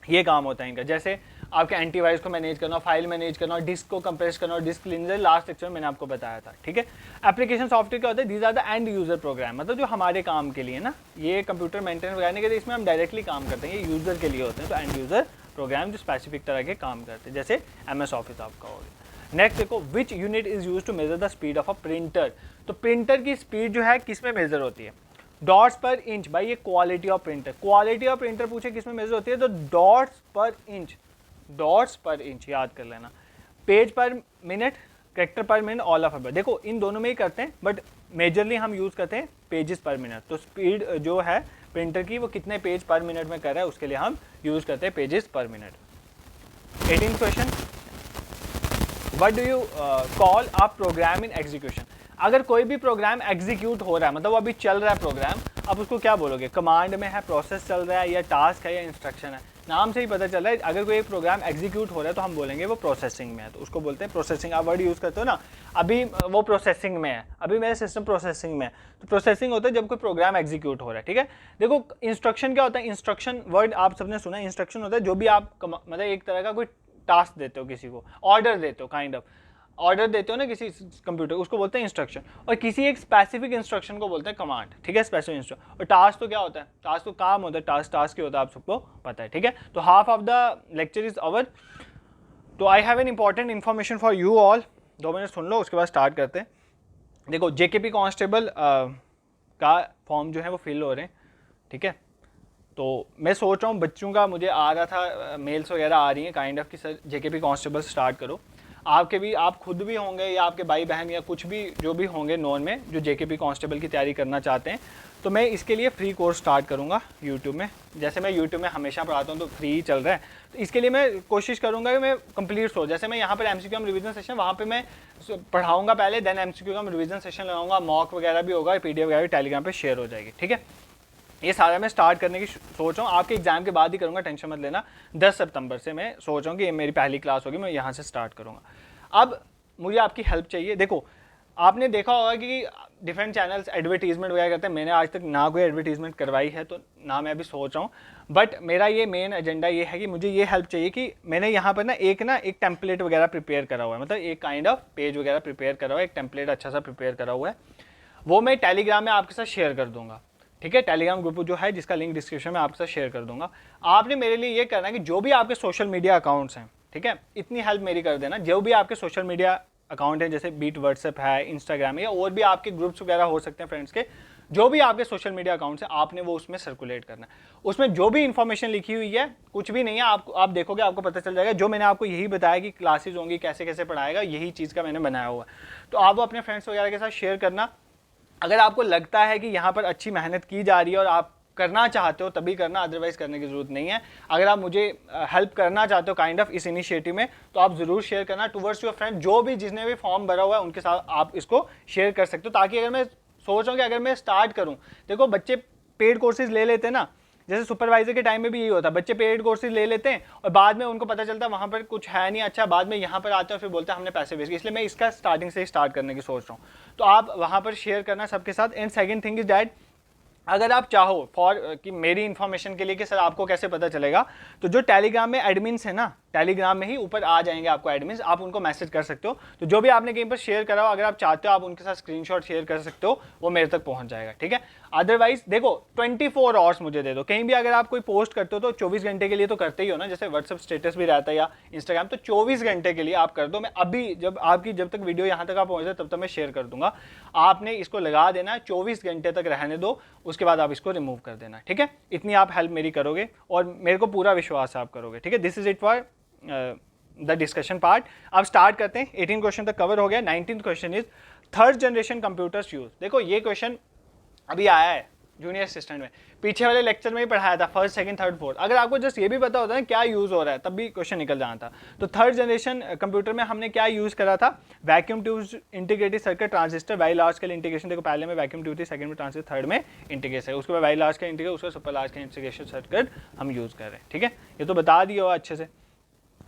ये काम होता है इनका। जैसे आपके एंटीवायरस को मैनेज करना, फाइल मैनेज करना, डिस्क को कंप्रेस करना, डिस्क क्लीनर, लास्ट लेक्चर में मैंने आपको बताया था, ठीक है। एप्लीकेशन सॉफ्टवेयर क्या होता है? These are the end user program, मतलब जो हमारे काम के लिए ना, ये कंप्यूटर मेंटेन करने के लिए इसमें हम डायरेक्टली काम करते हैं, ये यूजर के लिए होते हैं। तो एंड यूजर प्रोग्राम जो स्पेसिफिक तरह के काम करते हैं, जैसे MS ऑफिस आपका हो गया। नेक्स्ट देखो, which unit is use to measure the speed of a printer. तो प्रिंटर की स्पीड जो है किस में मेजर होती है? डॉट्स पर इंच। भाई ये quality of printer, quality of printer पूछे किस में मेजर होती है? तो डॉट्स पर इंच, डॉट्स पर इंच याद कर लेना। पेज पर मिनट, कैरेक्टर पर मिनट, ऑल ऑफ अ। देखो इन दोनों में ही करते हैं, बट मेजरली हम यूज करते हैं पेजेस पर मिनट। तो स्पीड जो है प्रिंटर की वो कितने पेज पर मिनट में कर रहा है, उसके लिए हम यूज करते हैं पेजेस पर minute. 18th question, what do you call a program in execution. अगर कोई भी प्रोग्राम एग्जीक्यूट हो रहा है, मतलब वो अभी चल रहा है प्रोग्राम, अब उसको क्या बोलोगे? कमांड में है, प्रोसेस चल रहा है, या टास्क है, या इंस्ट्रक्शन है? नाम से ही पता चल रहा है, अगर कोई प्रोग्राम एग्जीक्यूट हो रहा है तो हम बोलेंगे वो प्रोसेसिंग में है, तो उसको बोलते हैं प्रोसेसिंग। आप वर्ड यूज़ करते हो ना, अभी वो प्रोसेसिंग में है, अभी मेरा सिस्टम प्रोसेसिंग में है। तो प्रोसेसिंग होता है जब कोई प्रोग्राम एग्जीक्यूट हो रहा है, ठीक है। देखो इंस्ट्रक्शन क्या होता है? इंस्ट्रक्शन वर्ड आप सबने सुना है, इंस्ट्रक्शन होता है जो भी आप मतलब एक तरह का कोई टास्क देते हो किसी को, ऑर्डर देते हो, काइंड ऑफ ऑर्डर देते हो ना किसी कंप्यूटर, उसको बोलते हैं इंस्ट्रक्शन। और किसी एक स्पेसिफिक इंस्ट्रक्शन को बोलते हैं कमांड, ठीक है, स्पेसिफिक इंस्ट्रक्शन। और टास्क तो क्या होता है? टास्क तो काम होता है, टास्क क्या होता है आप सबको पता है, ठीक है। तो half of the lecture is over. तो I have an important information for you all. 2 minute सुन लो, उसके बाद स्टार्ट करते हैं। देखो JKP कांस्टेबल का फॉर्म जो है वो फिल हो रहे हैं, ठीक है। तो मैं सोच रहा हूँ, बच्चों का मुझे आ रहा था, मेल्स वगैरह आ रही हैं काइंड ऑफ कि सर JKP कांस्टेबल स्टार्ट करो। आपके भी, आप खुद भी होंगे या आपके भाई बहन या कुछ भी जो भी होंगे नॉन में जो JKP कांस्टेबल की तैयारी करना चाहते हैं, तो मैं इसके लिए फ्री कोर्स स्टार्ट करूँगा यूट्यूब में। जैसे मैं यूट्यूब में हमेशा पढ़ाता हूँ तो फ्री ही चल रहा है, तो इसके लिए मैं कोशिश करूँगा कि मैं कंप्लीट हो। जैसे मैं यहाँ पर MCQ रिवीजन सेशन वहाँ पर मैं पढ़ाऊँगा पहले, देन MCQ का रिवीजन सेशन लगाऊंगा, मॉक वगैरह भी होगा, PDF वगैरह भी टेलीग्राम पर शेयर हो जाएगी, ठीक है। ये सारा मैं स्टार्ट करने की सोच रहा हूँ, आपके एग्जाम के बाद ही करूँगा, टेंशन मत लेना। 10 सितंबर से मैं सोच रहा हूँ कि ये मेरी पहली क्लास होगी, मैं यहाँ से स्टार्ट करूँगा। अब मुझे आपकी हेल्प चाहिए। देखो आपने देखा होगा कि डिफरेंट चैनल्स एडवर्टीजमेंट वगैरह करते हैं, मैंने आज तक ना कोई एडवर्टीजमेंट करवाई है, तो ना मैं अभी सोच रहा हूँ। बट मेरा ये मेन एजेंडा ये है कि मुझे ये हेल्प चाहिए कि मैंने यहाँ पर ना एक टेम्पलेट वगैरह प्रिपेयर करा हुआ है, मतलब एक काइंड ऑफ पेज वगैरह प्रिपेयर करा हुआ है, एक टेम्पलेट अच्छा सा प्रिपेयर करा हुआ है, वो मैं टेलीग्राम में आपके साथ शेयर कर दूंगा, ठीक है। टेलीग्राम ग्रुप जो है जिसका लिंक डिस्क्रिप्शन में आपके साथ शेयर कर दूंगा। आपने मेरे लिए ये करना है कि जो भी आपके सोशल मीडिया अकाउंट्स हैं, ठीक है, इतनी हेल्प मेरी कर देना, जो भी आपके सोशल मीडिया अकाउंट है, जैसे बीट व्हाट्सएप है, इंस्टाग्राम है, या और भी आपके ग्रुप्स वगैरह हो सकते हैं फ्रेंड्स के, जो भी आपके सोशल मीडिया अकाउंट्स है, आपने वो उसमें सर्कुलेट करना है। उसमें जो भी इंफॉर्मेशन लिखी हुई है, कुछ भी नहीं है, आप देखोगे आपको पता चल जाएगा। जो मैंने आपको यही बताया कि क्लासेज होंगी, कैसे कैसे पढ़ाएगा, यही चीज़ का मैंने बनाया हुआ है। तो आप वो अपने फ्रेंड्स वगैरह के साथ शेयर करना। अगर आपको लगता है कि यहाँ पर अच्छी मेहनत की जा रही है और आप करना चाहते हो तभी करना, अदरवाइज करने की जरूरत नहीं है। अगर आप मुझे हेल्प करना चाहते हो काइंड ऑफ इस इनिशिएटिव में, तो आप जरूर शेयर करना टुवर्ड्स योर फ्रेंड, जो भी जिसने भी फॉर्म भरा हुआ है उनके साथ आप इसको शेयर कर सकते हो। ताकि अगर मैं सोच रहा हूँ कि अगर मैं स्टार्ट करूँ, देखो बच्चे पेड कोर्सेज ले लेते हैं ना, जैसे सुपरवाइजर के टाइम में भी यही होता है, बच्चे पेड कोर्सेज ले लेते हैं और बाद में उनको पता चलता है वहाँ पर कुछ है नहीं अच्छा, बाद में यहाँ पर आते हैं और फिर बोलते हैं हमने पैसे वेस्ट किए। इसलिए मैं इसका स्टार्टिंग से ही स्टार्ट करने की सोच रहा हूँ, तो आप वहाँ पर शेयर करना सबके साथ। And second thing is that अगर आप चाहो कि मेरी इन्फॉर्मेशन के लिए कि सर आपको कैसे पता चलेगा, तो जो टेलीग्राम में एडमिन्स है ना, टेलीग्राम में ही ऊपर आ जाएंगे आपको एडमिन्स, आप उनको मैसेज कर सकते हो। तो जो भी आपने कहीं पर शेयर करा हो, अगर आप चाहते हो आप उनके साथ स्क्रीनशॉट शेयर कर सकते हो, वो मेरे तक पहुंच जाएगा, ठीक है। अदरवाइज देखो 24 आवर्स मुझे दे दो, कहीं भी अगर आप कोई पोस्ट करते हो तो 24 घंटे के लिए तो करते ही हो ना, जैसे व्हाट्सएप स्टेटस भी रहता है या इंस्टाग्राम, तो 24 घंटे के लिए आप कर दो। मैं अभी जब तक वीडियो यहाँ तक आप पहुँचे तब तक मैं शेयर कर दूंगा, आपने इसको लगा देना, 24 घंटे तक रहने दो, उसके बाद आप इसको रिमूव कर देना, ठीक है। इतनी आप हेल्प मेरी करोगे और मेरे को पूरा विश्वास है आप करोगे, ठीक है। This is it for the discussion part. अब स्टार्ट करते हैं। 18 क्वेश्चन तक कवर हो गया। 19th question is third generation computers use. देखो ये क्वेश्चन अभी आया है जूनियर असिस्टेंट में, पीछे वाले लेक्चर में ही पढ़ाया था, फर्स्ट सेकंड थर्ड फोर्थ। अगर आपको जस्ट ये भी पता होता है क्या यूज हो रहा है तब भी क्वेश्चन निकल जाना था। तो थर्ड जनरेशन कंप्यूटर में हमने क्या यूज करा था, vacuum tube integrated circuit transistor, very large scale integration. देखो पहले में वैक्यूम ट्यूब थी, सेकंड में ट्रांजिस्टर, थर्ड में इंटीग्रेशन, उसके बाद वेरी लार्ज स्केल इंटीग्रेशन, उसके super large scale integration circuit हम यूज कर रहे हैं, ठीक है। ये तो बता दिया हो अच्छे से।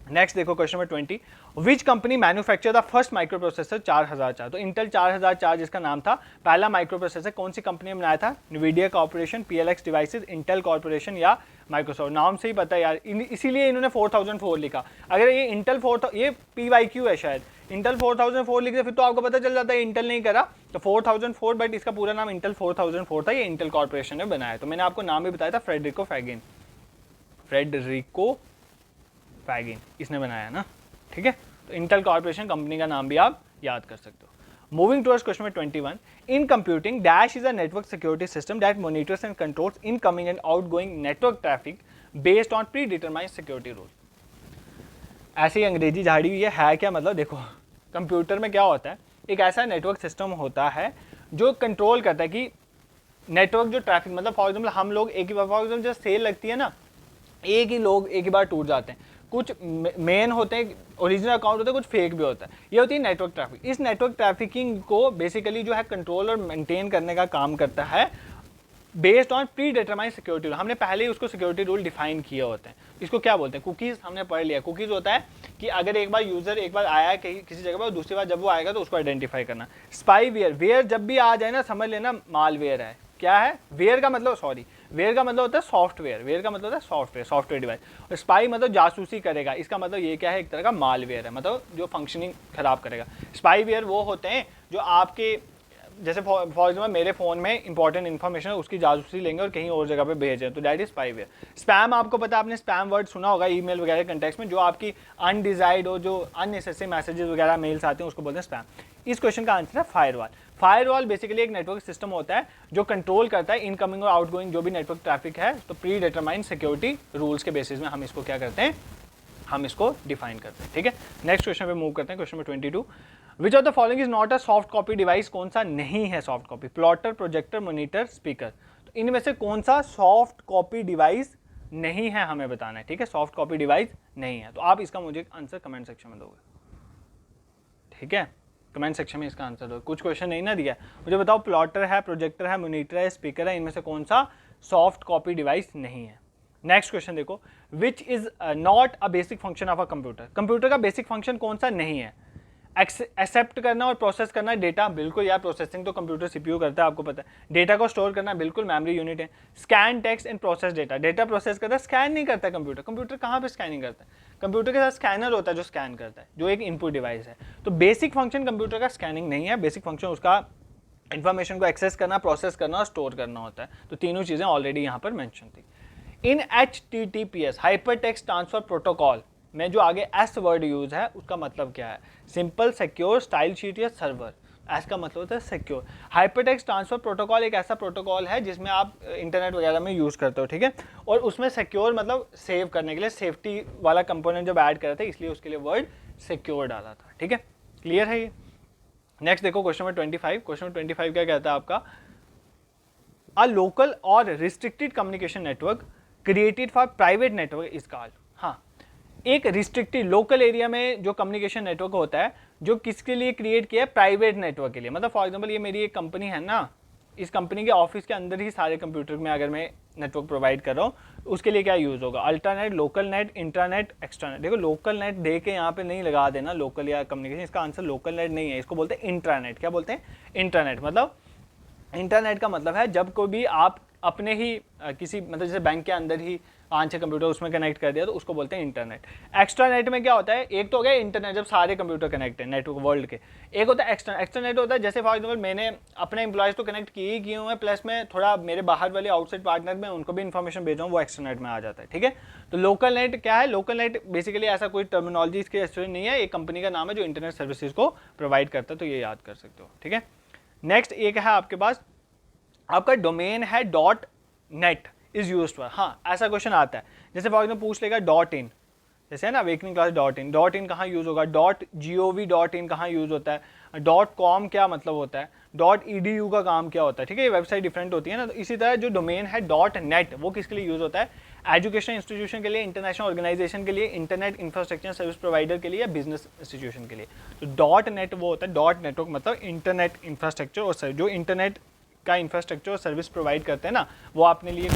नेक्स्ट देखो question number 20, which company manufacture the first micro processor 4004। तो इंटेल 4004 जिसका नाम था, पहला माइक्रो प्रोसेसर कौन सी कंपनी ने बनाया था, NVIDIA corporation, PLX devices, Intel corporation या माइक्रोसॉफ्ट। नाम से ही पता है यार, इसीलिए इन्होंने 4004 लिखा। अगर ये इंटेल 4, ये PYQ है शायद, इंटेल 4004 लिखे फिर तो आपको पता चल जाता है इंटेल नहीं करा, तो 4004, बट इसका पूरा नाम इंटेल 4004 था, ये इंटेल कॉर्पोरेशन ने बनाया। तो मैंने आपको नाम भी बताया था, फ्रेडरिको फैगिन इसने बनाया ना, ठीक है। तो इंटेल कॉर्पोरेशन कंपनी का नाम भी आप याद कर सकते हो। Moving towards question number 21, in computing dash is a network security system that monitors and controls incoming and outgoing network traffic based on pre determined security rule. ऐसे ही अंग्रेजी झाड़ी हुई है क्या मतलब, देखो कंप्यूटर में क्या होता है, एक ऐसा नेटवर्क सिस्टम होता है जो कंट्रोल करता है कि नेटवर्क जो ट्रैफिक, मतलब फॉर एग्जाम्पल हम लोग एक ही बार, फॉर एग्जाम्पल जब सेल लगती है ना, एक ही लोग एक ही बार टूट जाते हैं, कुछ मेन होते हैं ओरिजिनल अकाउंट होते हैं, कुछ फेक भी होता है। ये होती है नेटवर्क ट्रैफिक। इस नेटवर्क ट्रैफिकिंग को बेसिकली जो है कंट्रोल और मेंटेन करने का काम करता है based on pre determined security rule. हमने पहले ही उसको सिक्योरिटी रूल डिफाइन किए होते हैं। इसको क्या बोलते हैं, कुकीज़ हमने पढ़ लिया। कुकीज़ होता है कि अगर एक बार यूज़र एक बार आया है किसी जगह पर, दूसरी बार जब वो आएगा तो उसको आइडेंटिफाई करना। स्पाईवेयर, वेयर जब भी आ जाए ना समझ लेना मालवेयर है। क्या है वेयर का मतलब, वेयर का मतलब होता है सॉफ्टवेयर, वेयर का मतलब होता है सॉफ्टवेयर डिवाइस, और स्पाई मतलब जासूसी करेगा। इसका मतलब ये क्या है, एक तरह का मालवेयर है, मतलब जो फंक्शनिंग खराब करेगा। स्पाईवेयर वो होते हैं जो आपके, जैसे फॉर एग्जाम्पल मेरे फ़ोन में इंपॉर्टेंट इन्फॉर्मेशन है उसकी जासूसी लेंगे और कहीं और जगह पे भेजें, तो दैट इज स्पाईवेयर। स्पैम आपको पता है, आपने स्पैम वर्ड सुना होगा ईमेल वगैरह कंटेक्स्ट में, जो आपकी अनडिजायर्ड हो, जो अननेसेसरी मैसेजेस वगैरह मेल्स आते हैं उसको बोलते हैं स्पैम। इस क्वेश्चन का आंसर है फायरवॉल। फायरवॉल बेसिकली एक नेटवर्क सिस्टम होता है जो कंट्रोल करता है इनकमिंग और आउटगोइंग जो भी नेटवर्क ट्रैफिक है। तो प्री डिटरमाइंड सिक्योरिटी रूल्स के बेसिस में हम इसको क्या करते हैं, हम इसको डिफाइन करते हैं, ठीक है। नेक्स्ट क्वेश्चन पे मूव करते हैं। Question number 22, which of the following is not a soft copy device. कौन सा नहीं है soft copy, plotter, projector, monitor, speaker. तो इनमें से कौन सा सॉफ्ट कॉपी डिवाइस नहीं है हमें बताना है, ठीक है। सॉफ्ट कॉपी डिवाइस नहीं है, तो आप इसका मुझे आंसर कमेंट सेक्शन में दोगे, ठीक है। कमेंट सेक्शन में इसका आंसर दो। कुछ क्वेश्चन नहीं ना दिया, मुझे बताओ प्लॉटर है, प्रोजेक्टर है, मॉनिटर है, स्पीकर है, इनमें से कौन सा सॉफ्ट कॉपी डिवाइस नहीं है। नेक्स्ट क्वेश्चन देखो, which is not a basic function of a computer. Computer का बेसिक फंक्शन कौन सा नहीं है, एक्सेप्ट करना और प्रोसेस करना डेटा। बिल्कुल यार, प्रोसेसिंग तो कंप्यूटर सीपीयू करता है, आपको पता है। डेटा को स्टोर करना, बिल्कुल मेमोरी यूनिट है। Scan text and process data, data process करता है, स्कैन नहीं करता कंप्यूटर। कंप्यूटर कहाँ पे स्कैनिंग करता है, कंप्यूटर के साथ स्कैनर होता है जो स्कैन करता है, जो एक इनपुट डिवाइस है। तो बेसिक फंक्शन कंप्यूटर का स्कैनिंग नहीं है, बेसिक फंक्शन उसका इन्फॉर्मेशन को एक्सेस करना, प्रोसेस करना और स्टोर करना होता है। तो तीनों चीज़ें ऑलरेडी यहाँ पर मैंशन थी। इन HTTPS hyper text transfer protocol में जो आगे एस वर्ड यूज है उसका मतलब क्या है, सिंपल, सिक्योर, स्टाइल शीट या सर्वर। एस का मतलब होता है secure. Hyper text transfer protocol एक ऐसा प्रोटोकॉल है जिसमें आप इंटरनेट वगैरह में यूज करते हो, ठीक है। और उसमें सिक्योर मतलब सेव करने के लिए सेफ्टी वाला कंपोनेंट जब ऐड करे थे, इसलिए उसके लिए वर्ड सिक्योर डाला था, ठीक है। क्लियर है ये। नेक्स्ट देखो क्वेश्चन नंबर 25। क्वेश्चन नंबर 25 क्या कहता है आपका, अ लोकल और restricted communication network created for private network is called. हाँ, एक रिस्ट्रिक्टेड लोकल एरिया में जो कम्युनिकेशन नेटवर्क होता है, जो किसके लिए क्रिएट किया है, प्राइवेट नेटवर्क के लिए। मतलब फॉर एग्जांपल ये मेरी एक कंपनी है ना, इस कंपनी के ऑफिस के अंदर ही सारे कंप्यूटर में अगर मैं नेटवर्क प्रोवाइड कर रहा हूँ, उसके लिए क्या यूज़ होगा, अल्टरनेट, लोकल नेट, इंट्रानेट, एक्सट्रानेट। देखो लोकल नेट दे के यहाँ पे नहीं लगा देना लोकल या कम्युनिकेशन, इसका आंसर लोकल नेट नहीं है, इसको बोलते हैं इंट्रानेट। क्या बोलते हैं, इंट्रानेट। मतलब इंटरनेट का मतलब है जब कोई भी आप अपने ही किसी मतलब जैसे बैंक के अंदर ही 5-6 कंप्यूटर उसमें कनेक्ट कर दिया तो उसको बोलते हैं इंटरनेट। एक्स्ट्रा नेट में क्या होता है, एक तो हो गया इंटरनेट जब सारे कंप्यूटर कनेक्ट है नेटवर्क वर्ल्ड के, एक होता है एक्स्ट्रा। एक्स्ट्रा नेट होता है जैसे फॉर एग्जाम्पल मैंने अपने एम्प्लॉयज़ तो कनेक्ट किए ही किए हुए हैं, प्लस में थोड़ा मेरे बाहर वाले आउटसाइड पार्टनर में उनको भी इन्फॉर्मेशन भेज रहा हूँ, वो एक्स्ट्रा नेट में आ जाता है। ठीक है, तो लोकल नेट क्या है, लोकल नेट बेसिकली ऐसा कोई टर्मिनोलॉजी इसके स्टूडेंट नहीं है, एक कंपनी का नाम है जो इंटरनेट सर्विसेज को प्रोवाइड करता है, तो ये याद कर सकते हो। ठीक है, नेक्स्ट एक है आपके पास, आपका डोमेन है dot net is use for. हाँ, ऐसा क्वेश्चन आता है, जैसे फॉर एग्जाम्पल पूछ लेगा डॉट इन, जैसे है ना अवेकनिंग क्लास डॉट इन कहाँ यूज होगा, .gov.in कहाँ यूज होता है, .com क्या मतलब होता है, .edu का काम क्या होता है। ठीक है, ये वेबसाइट डिफरेंट होती है ना, तो इसी तरह जो डोमेन है डॉट नेट वो किसके लिए यूज होता है, एजुकेशन इंस्टीट्यूशन के लिए, इंटरनेशनल ऑर्गेनाइजेशन के लिए, इंटरनेट इंफ्रास्ट्रक्चर सर्विस प्रोवाइडर के लिए, या बिजनेस इंस्टीट्यूशन के लिए। तो डॉट नेट वो होता है, डॉट नेटवर्क मतलब इंटरनेट इंफ्रास्ट्रक्चर और जो इंटरनेट का इंफ्रास्ट्रक्चर और सर्विस प्रोवाइड करते हैं ना, वो अपने लिए।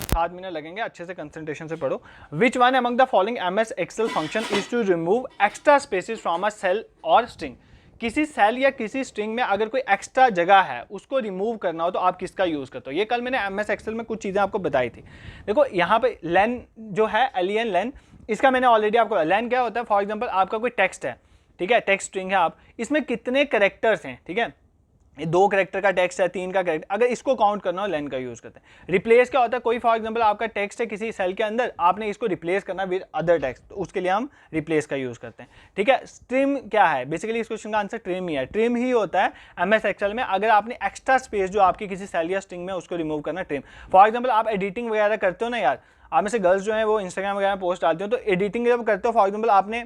सात मिनट लगेंगे, अच्छे से कंसंट्रेशन से पढ़ो। Which one among the following MS Excel function is to remove extra spaces from a cell और स्ट्रिंग। किसी सेल या किसी स्ट्रिंग में अगर कोई एक्स्ट्रा जगह है उसको रिमूव करना हो तो आप किसका यूज करते हो। ये कल मैंने MS एक्सेल में कुछ चीजें आपको बताई थी। देखो यहाँ पे लेन जो है एलियन लेन, इसका मैंने ऑलरेडी आपको, लेन क्या होता है, फॉर एग्जाम्पल आपका कोई टेक्स्ट है, ठीक है, टेक्स्ट स्ट्रिंग है, आप इसमें कितने करेक्टर्स हैं, ठीक है, ये 2 करेक्टर का टेक्स्ट है, 3 का करेक्टर, अगर इसको काउंट करना हो लेन का यूज करते हैं। रिप्लेस क्या होता है, कोई फॉर एग्जांपल आपका टेक्स्ट है किसी सेल के अंदर, आपने इसको रिप्लेस करना विद अदर टेक्स्ट, तो उसके लिए हम रिप्लेस का यूज करते हैं। ठीक है, स्ट्रिम क्या है, बेसिकली इस क्वेश्चन का आंसर ट्रिम ही है। ट्रिम ही होता है MS एक्सेल में, अगर आपने एक्स्ट्रा स्पेस जो आपकी किसी सेल या स्ट्रिंग में उसको रिमूव करना, ट्रिम। फॉर एग्जाम्पल आप एडिटिंग वगैरह करते हो ना यार, आप में से गर्ल्स जो है वो इंस्टाग्राम वगैरह पोस्ट डालते हो, तो एडिटिंग जब करते हो फॉर एग्जाम्पल आपने,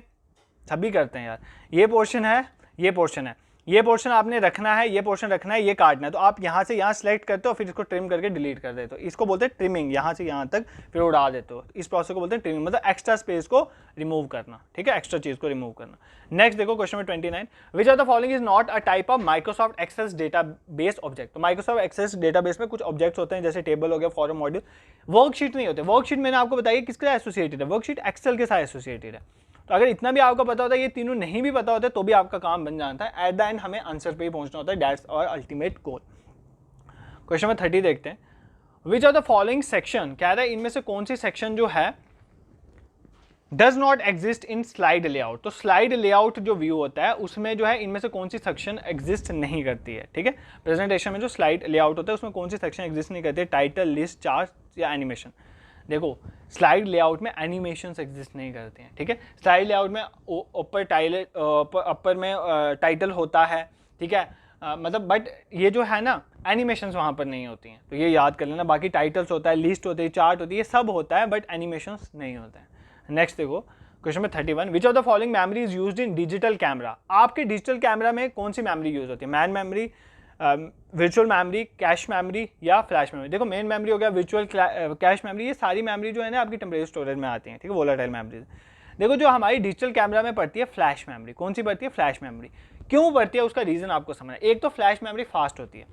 सभी करते हैं यार, ये पोर्शन है, ये पोर्शन है, ये पोर्शन आपने रखना है, ये पोर्शन रखना है, ये काटना है, तो आप यहाँ से यहाँ सेलेक्ट करते हो, फिर इसको ट्रिम करके डिलीट कर देते हो, इसको बोलते हैं ट्रिमिंग, यहाँ से यहाँ तक फिर उड़ा देते हो, इस प्रोसेस को बोलते हैं ट्रिमिंग, मतलब एक्स्ट्रा स्पेस को रिमूव करना। ठीक है, एक्स्ट्रा चीज को रिमूव करना। नेक्स्ट देखो question number 29, which of the following is not a type of Microsoft Access database object. तो माइक्रोसॉफ्ट एक्सेस डेटाबेस में कुछ ऑब्जेक्ट्स होते हैं, जैसे टेबल हो गया, फॉर्म मॉड्यूल, वर्कशीट नहीं होते। वर्कशीट मैंने आपको बताया किसके साथ एसोसिएटेड है, वर्कशीट एक्सेल के साथ एसोसिएटेड है। तो अगर इतना भी आपको पता होता है, ये तीनों नहीं भी पता होता तो भी आपका काम बन जाता है। एट द एंड हमें आंसर पे ही पहुंचना होता है, that's our ultimate goal. Question number 30 देखते हैं। Which of the following section, कह रहा है इनमें से कौन सी सेक्शन जो है does not exist in slide layout. तो स्लाइड लेआउट जो व्यू होता है उसमें जो है इनमें से कौन सी सेक्शन एग्जिस्ट नहीं करती है, ठीक है। प्रेजेंटेशन में जो स्लाइड लेआउट होता है उसमें कौन सी सेक्शन एग्जिस्ट नहीं करती है, टाइटल, लिस्ट, चार्ट या एनिमेशन। देखो स्लाइड लेआउट में एनिमेशंस एग्जिस्ट नहीं करते हैं, ठीक है। स्लाइड लेआउट में ऊपर में टाइटल होता है, ठीक है, मतलब बट ये जो है ना एनिमेशंस वहाँ पर नहीं होती हैं, तो ये याद कर लेना। बाकी टाइटल्स होता है, लिस्ट होती है, चार्ट होती है, ये सब होता है बट एनिमेशंस नहीं होते हैं। नेक्स्ट देखो क्वेश्चन में 31, विच of the following memory is used in digital camera. आपके डिजिटल कैमरा में कौन सी मेमोरी यूज होती है, man memory, virtual memory, cache memory या फ्लैश मेमोरी। देखो मेन मेमोरी हो गया, वर्चुअल कैश मेमोरी, ये सारी मेमोरी जो है ना आपकी टेम्परेरी स्टोरेज में आती है, ठीक है, वोलेटाइल मेमोरीज। देखो जो हमारी डिजिटल कैमरा में पड़ती है फ्लैश मेमोरी, कौन सी पड़ती है, फ्लैश मेमोरी। क्यों पड़ती है उसका रीजन आपको समझना है। एक तो फ्लैश मेमोरी फास्ट होती है,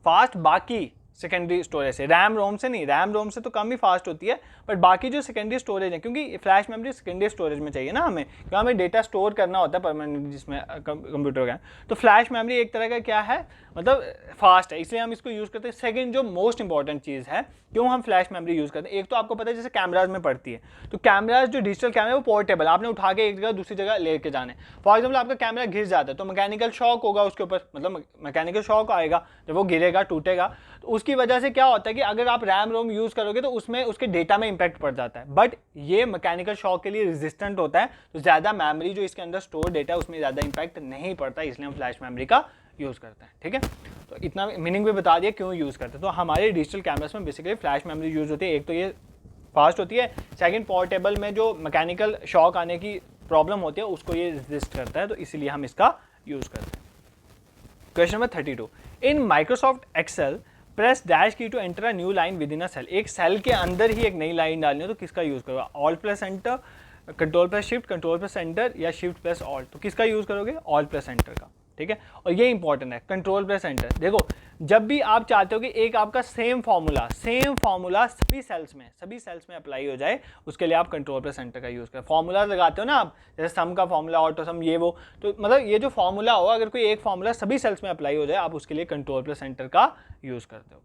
फास्ट बाकी सेकेंडरी स्टोरेज से, रैम रोम से नहीं, रैम रोम से तो कम ही फास्ट होती है, बट बाकी जो सेकेंडरी स्टोरेज है, क्योंकि फ्लैश मेमोरी सेकेंडरी स्टोरेज में चाहिए ना हमें, क्योंकि हमें डेटा स्टोर करना होता है परमानेंट जिसमें कंप्यूटर का। तो फ्लैश मेमोरी एक तरह का क्या है, मतलब फास्ट है, इसलिए हम इसको यूज़ करते हैं। सेकंड जो मोस्ट इंपॉर्टेंट चीज़ है क्यों हम फ्लैश मेमोरी यूज़ करते हैं, एक तो आपको पता है जैसे कैमराज में पड़ती है, तो कैमराज जो डिजिटल कैमरा है वो पोर्टेबल, आपने उठा के एक जगह दूसरी जगह लेके जाने। फॉर एग्जाम्पल आपका कैमरा गिर जाता है तो मैकेनिकल शॉक होगा उसके ऊपर, मतलब मैकेनिकल शॉक आएगा जब वो गिरेगा, टूटेगा, तो उसकी वजह से क्या होता है कि अगर आप रैम रोम यूज़ करोगे तो उसमें उसके डेटा में इंपैक्ट पड़ जाता है, बट ये मैकेनिकल शॉक के लिए रेजिस्टेंट होता है, तो ज़्यादा मेमोरी जो इसके अंदर स्टोर डेटा है उसमें ज़्यादा इंपैक्ट नहीं पड़ता, इसलिए हम फ्लैश मेमोरी का यूज़ करते हैं, ठीक है। तो इतना मीनिंग भी बता दिया क्यों यूज़ करते हैं। तो हमारे डिजिटल कैमरास में बेसिकली फ्लैश मेमोरी यूज़ होती है, एक तो ये फास्ट होती है, सेकंड पोर्टेबल में जो मैकेनिकल शॉक आने की प्रॉब्लम होती है उसको ये रेजिस्ट करता है, तो इसीलिए हम इसका यूज़ करते हैं। Question number 32, in Microsoft Excel press dash key to enter a new line within a cell. एक सेल के अंदर ही एक नई लाइन डालनी हो तो किसका यूज़ करोगे, alt plus enter, control plus shift, control plus enter या शिफ्ट प्लस ऑल्ट। तो किसका यूज़ करोगे, ऑल्ट प्लस एंटर का, ठीक है। और ये इंपॉर्टेंट है कंट्रोल प्लस एंटर। देखो जब भी आप चाहते हो कि एक आपका सेम फार्मूला सभी सेल्स में अप्लाई हो जाए, उसके लिए आप कंट्रोल प्लस एंटर का यूज़ करें। फार्मूला लगाते हो ना आप, जैसे सम का फार्मूला, ऑटो सम, ये वो, तो मतलब ये जो फार्मूला हो, अगर कोई एक फार्मूला सभी सेल्स में अप्लाई हो जाए आप उसके लिए कंट्रोल प्लस एंटर का यूज़ करते हो।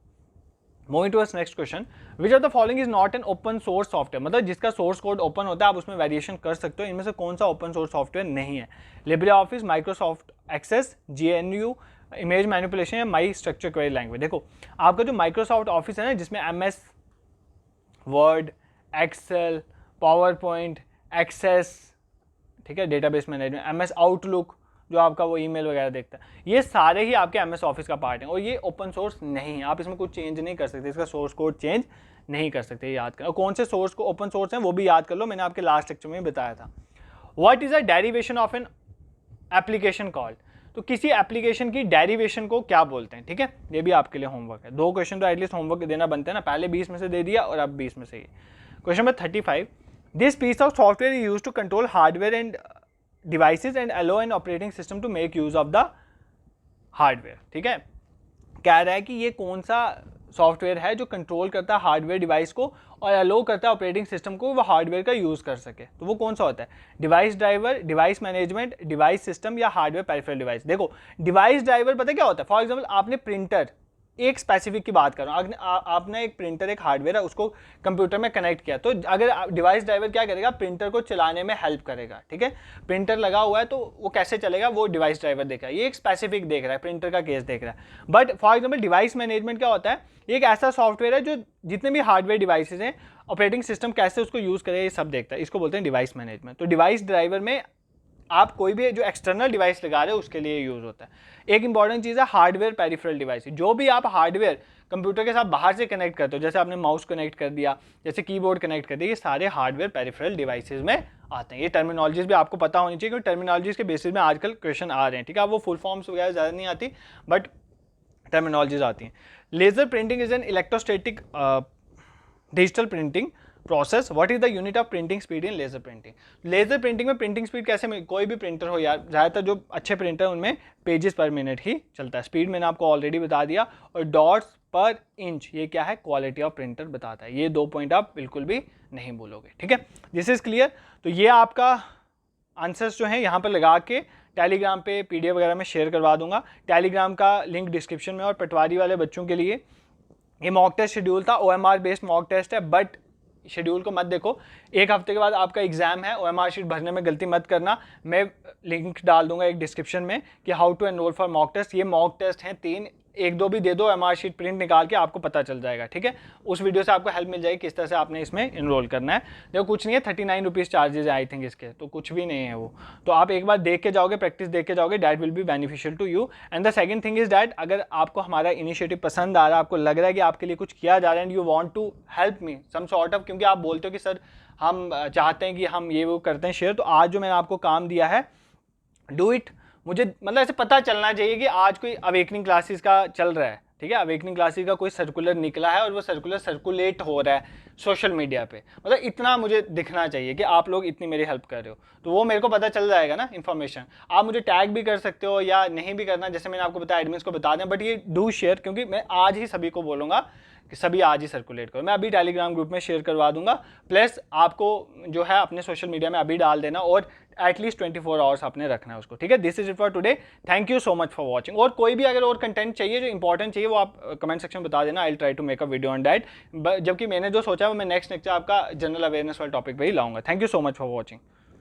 Moving to next question, which of the following is not an open source software. मतलब जिसका सोर्स कोड ओपन होता है आप उसमें वेरिएशन कर सकते हो, इनमें से कौन सा ओपन सोर्स सॉफ्टवेयर नहीं है, LibreOffice, Microsoft Access, GNU, image manipulation या माई स्ट्रक्चर क्वेरी लैंग्वेज। देखो आपका जो माइक्रोसॉफ्ट ऑफिस है ना, जिसमें MS Word, Excel, PowerPoint, Access, ठीक है, डेटाबेस मैनेजमेंट, MS आउटलुक जो आपका वो ईमेल वगैरह देखता है, ये सारे ही आपके MS ऑफिस का पार्ट है और ये ओपन सोर्स नहीं है, आप इसमें कुछ चेंज नहीं कर सकते, इसका सोर्स कोड चेंज नहीं कर सकते, याद करो। और कौन से सोर्स को ओपन सोर्स हैं वो भी याद कर लो, मैंने आपके लास्ट लेक्चर में बताया था। What is a derivation of an application called. तो किसी एप्लीकेशन की डेरिवेशन को क्या बोलते हैं, ठीक है, ये भी आपके लिए होमवर्क है। 2 क्वेश्चन तो एटलीस्ट होमवर्क देना बनता है ना, पहले 20 में से दे दिया और अब 20 में से ही। Question number 35, this piece of software is used to control hardware and devices and allow an operating system to make use of the hardware, ठीक है। कह रहा है कि ये कौन सा सॉफ्टवेयर है जो कंट्रोल करता है हार्डवेयर डिवाइस को और अलो करता है ऑपरेटिंग सिस्टम को वो हार्डवेयर का यूज़ कर सके, तो वो कौन सा होता है, device driver, device management, device system या हार्डवेयर पेरिफेरल डिवाइस। देखो डिवाइस ड्राइवर पता क्या होता है, फॉर एग्जांपल आपने प्रिंटर, एक स्पेसिफिक की बात कर रहा हूँ, आपने एक प्रिंटर, एक हार्डवेयर है, उसको कंप्यूटर में कनेक्ट किया, तो अगर डिवाइस ड्राइवर क्या करेगा, प्रिंटर को चलाने में हेल्प करेगा, ठीक है। प्रिंटर लगा हुआ है तो वो कैसे चलेगा, वो डिवाइस ड्राइवर देख रहा है, ये एक स्पेसिफिक देख रहा है, प्रिंटर का केस देख रहा है। But for example device management क्या होता है, एक ऐसा सॉफ्टवेयर है जो जितने भी हार्डवेयर डिवाइसेज हैं, ऑपरेटिंग सिस्टम कैसे उसको यूज़ करे, ये सब देखता है, इसको बोलते हैं डिवाइस मैनेजमेंट। तो डिवाइस ड्राइवर में आप कोई भी जो एक्सटर्नल डिवाइस लगा रहे हो उसके लिए यूज़ होता है। एक इंपॉर्टेंट चीज़ है हार्डवेयर पेरिफेरल डिवाइस, जो भी आप हार्डवेयर कंप्यूटर के साथ बाहर से कनेक्ट करते हो, जैसे आपने माउस कनेक्ट कर दिया, जैसे कीबोर्ड कनेक्ट कर दिया, ये सारे हार्डवेयर पेरिफेरल डिवाइसेज में आते हैं। ये टर्मिनोलॉजीज भी आपको पता होनी चाहिए क्योंकि टर्मिनोलॉजीज के बेसिस में आजकल क्वेश्चन आ रहे हैं, ठीक है। वो फुल फॉर्म्स वगैरह ज़्यादा नहीं आती बट टर्मिनोलॉजीज आती हैं। Laser printing is an electrostatic digital printing process. What is the unit of printing speed in laser printing. Laser printing में प्रिंटिंग स्पीड कैसे, कोई भी प्रिंटर हो यार, ज़्यादातर जो अच्छे प्रिंटर हैं उनमें पेजेस पर मिनट ही चलता है, स्पीड मैंने आपको ऑलरेडी बता दिया। और डॉट्स पर इंच, ये क्या है, क्वालिटी ऑफ प्रिंटर बताता है। ये 2 पॉइंट आप बिल्कुल भी नहीं भूलोगे, ठीक है। This is clear. तो ये आपका आंसर्स जो हैं यहाँ पर लगा के टेलीग्राम पे PDF वगैरह में शेयर करवा दूंगा। टेलीग्राम का लिंक डिस्क्रिप्शन में। और पटवारी वाले बच्चों के लिए ये मॉक टेस्ट शेड्यूल था, OMR बेस्ड मॉक टेस्ट है, बट शेड्यूल को मत देखो। 1 हफ्ते के बाद आपका एग्जाम है, OMR शीट भरने में गलती मत करना। मैं लिंक डाल दूंगा एक डिस्क्रिप्शन में कि how to enroll for mock test. ये मॉक टेस्ट हैं 3, 1-2 भी दे दो, OMR शीट प्रिंट निकाल के आपको पता चल जाएगा, ठीक है। उस वीडियो से आपको हेल्प मिल जाएगी किस तरह से आपने इसमें इनरोल करना है। देखो कुछ नहीं है, 39 रुपीज़ चार्जेज है आई थिंक इसके, तो कुछ भी नहीं है वो। तो आप एक बार देख के जाओगे, प्रैक्टिस देख के जाओगे, that will be beneficial to you. And the second thing is that अगर आपको हमारा इनिशिएटिव पसंद आ रहा है, आपको लग रहा है कि आपके लिए कुछ किया जा रहा है and you want to help me some sort of, क्योंकि आप बोलते हो कि सर हम चाहते हैं कि हम ये वो करते हैं शेयर, तो आज जो मैंने आपको काम दिया है, डू इट। मुझे मतलब ऐसे पता चलना चाहिए कि आज कोई अवेकनिंग क्लासेस का चल रहा है, ठीक है, अवेकनिंग क्लासेस का कोई सर्कुलर निकला है और वो सर्कुलर सर्कुलेट हो रहा है सोशल मीडिया पे, मतलब इतना मुझे दिखना चाहिए कि आप लोग इतनी मेरी हेल्प कर रहे हो, तो वो मेरे को पता चल जाएगा ना इन्फॉर्मेशन। आप मुझे टैग भी कर सकते हो या नहीं भी करना, जैसे मैंने आपको बताया एडमिन्स को बता दें, बट ये डू शेयर, क्योंकि मैं आज ही सभी को बोलूँगा कि सभी आज ही सर्कुलेट करो। मैं अभी टेलीग्राम ग्रुप में शेयर करवा दूंगा, प्लस आपको जो है अपने सोशल मीडिया में अभी डाल देना, और एटलीस्ट 24 आवर्स आपने रखना है उसको, ठीक है। This is it for today, thank you so much for watching. और कोई भी अगर और कंटेंट चाहिए जो इंपॉर्टेंट चाहिए वो आप कमेंट सेक्शन में बता देना, I will try to make a video on that. जबकि मैंने जो सोचा है वो मैं नेक्स्ट आपका जनरल अवेयरनेस वाले टॉपिक पे ही लाऊंगा। Thank you so much for watching.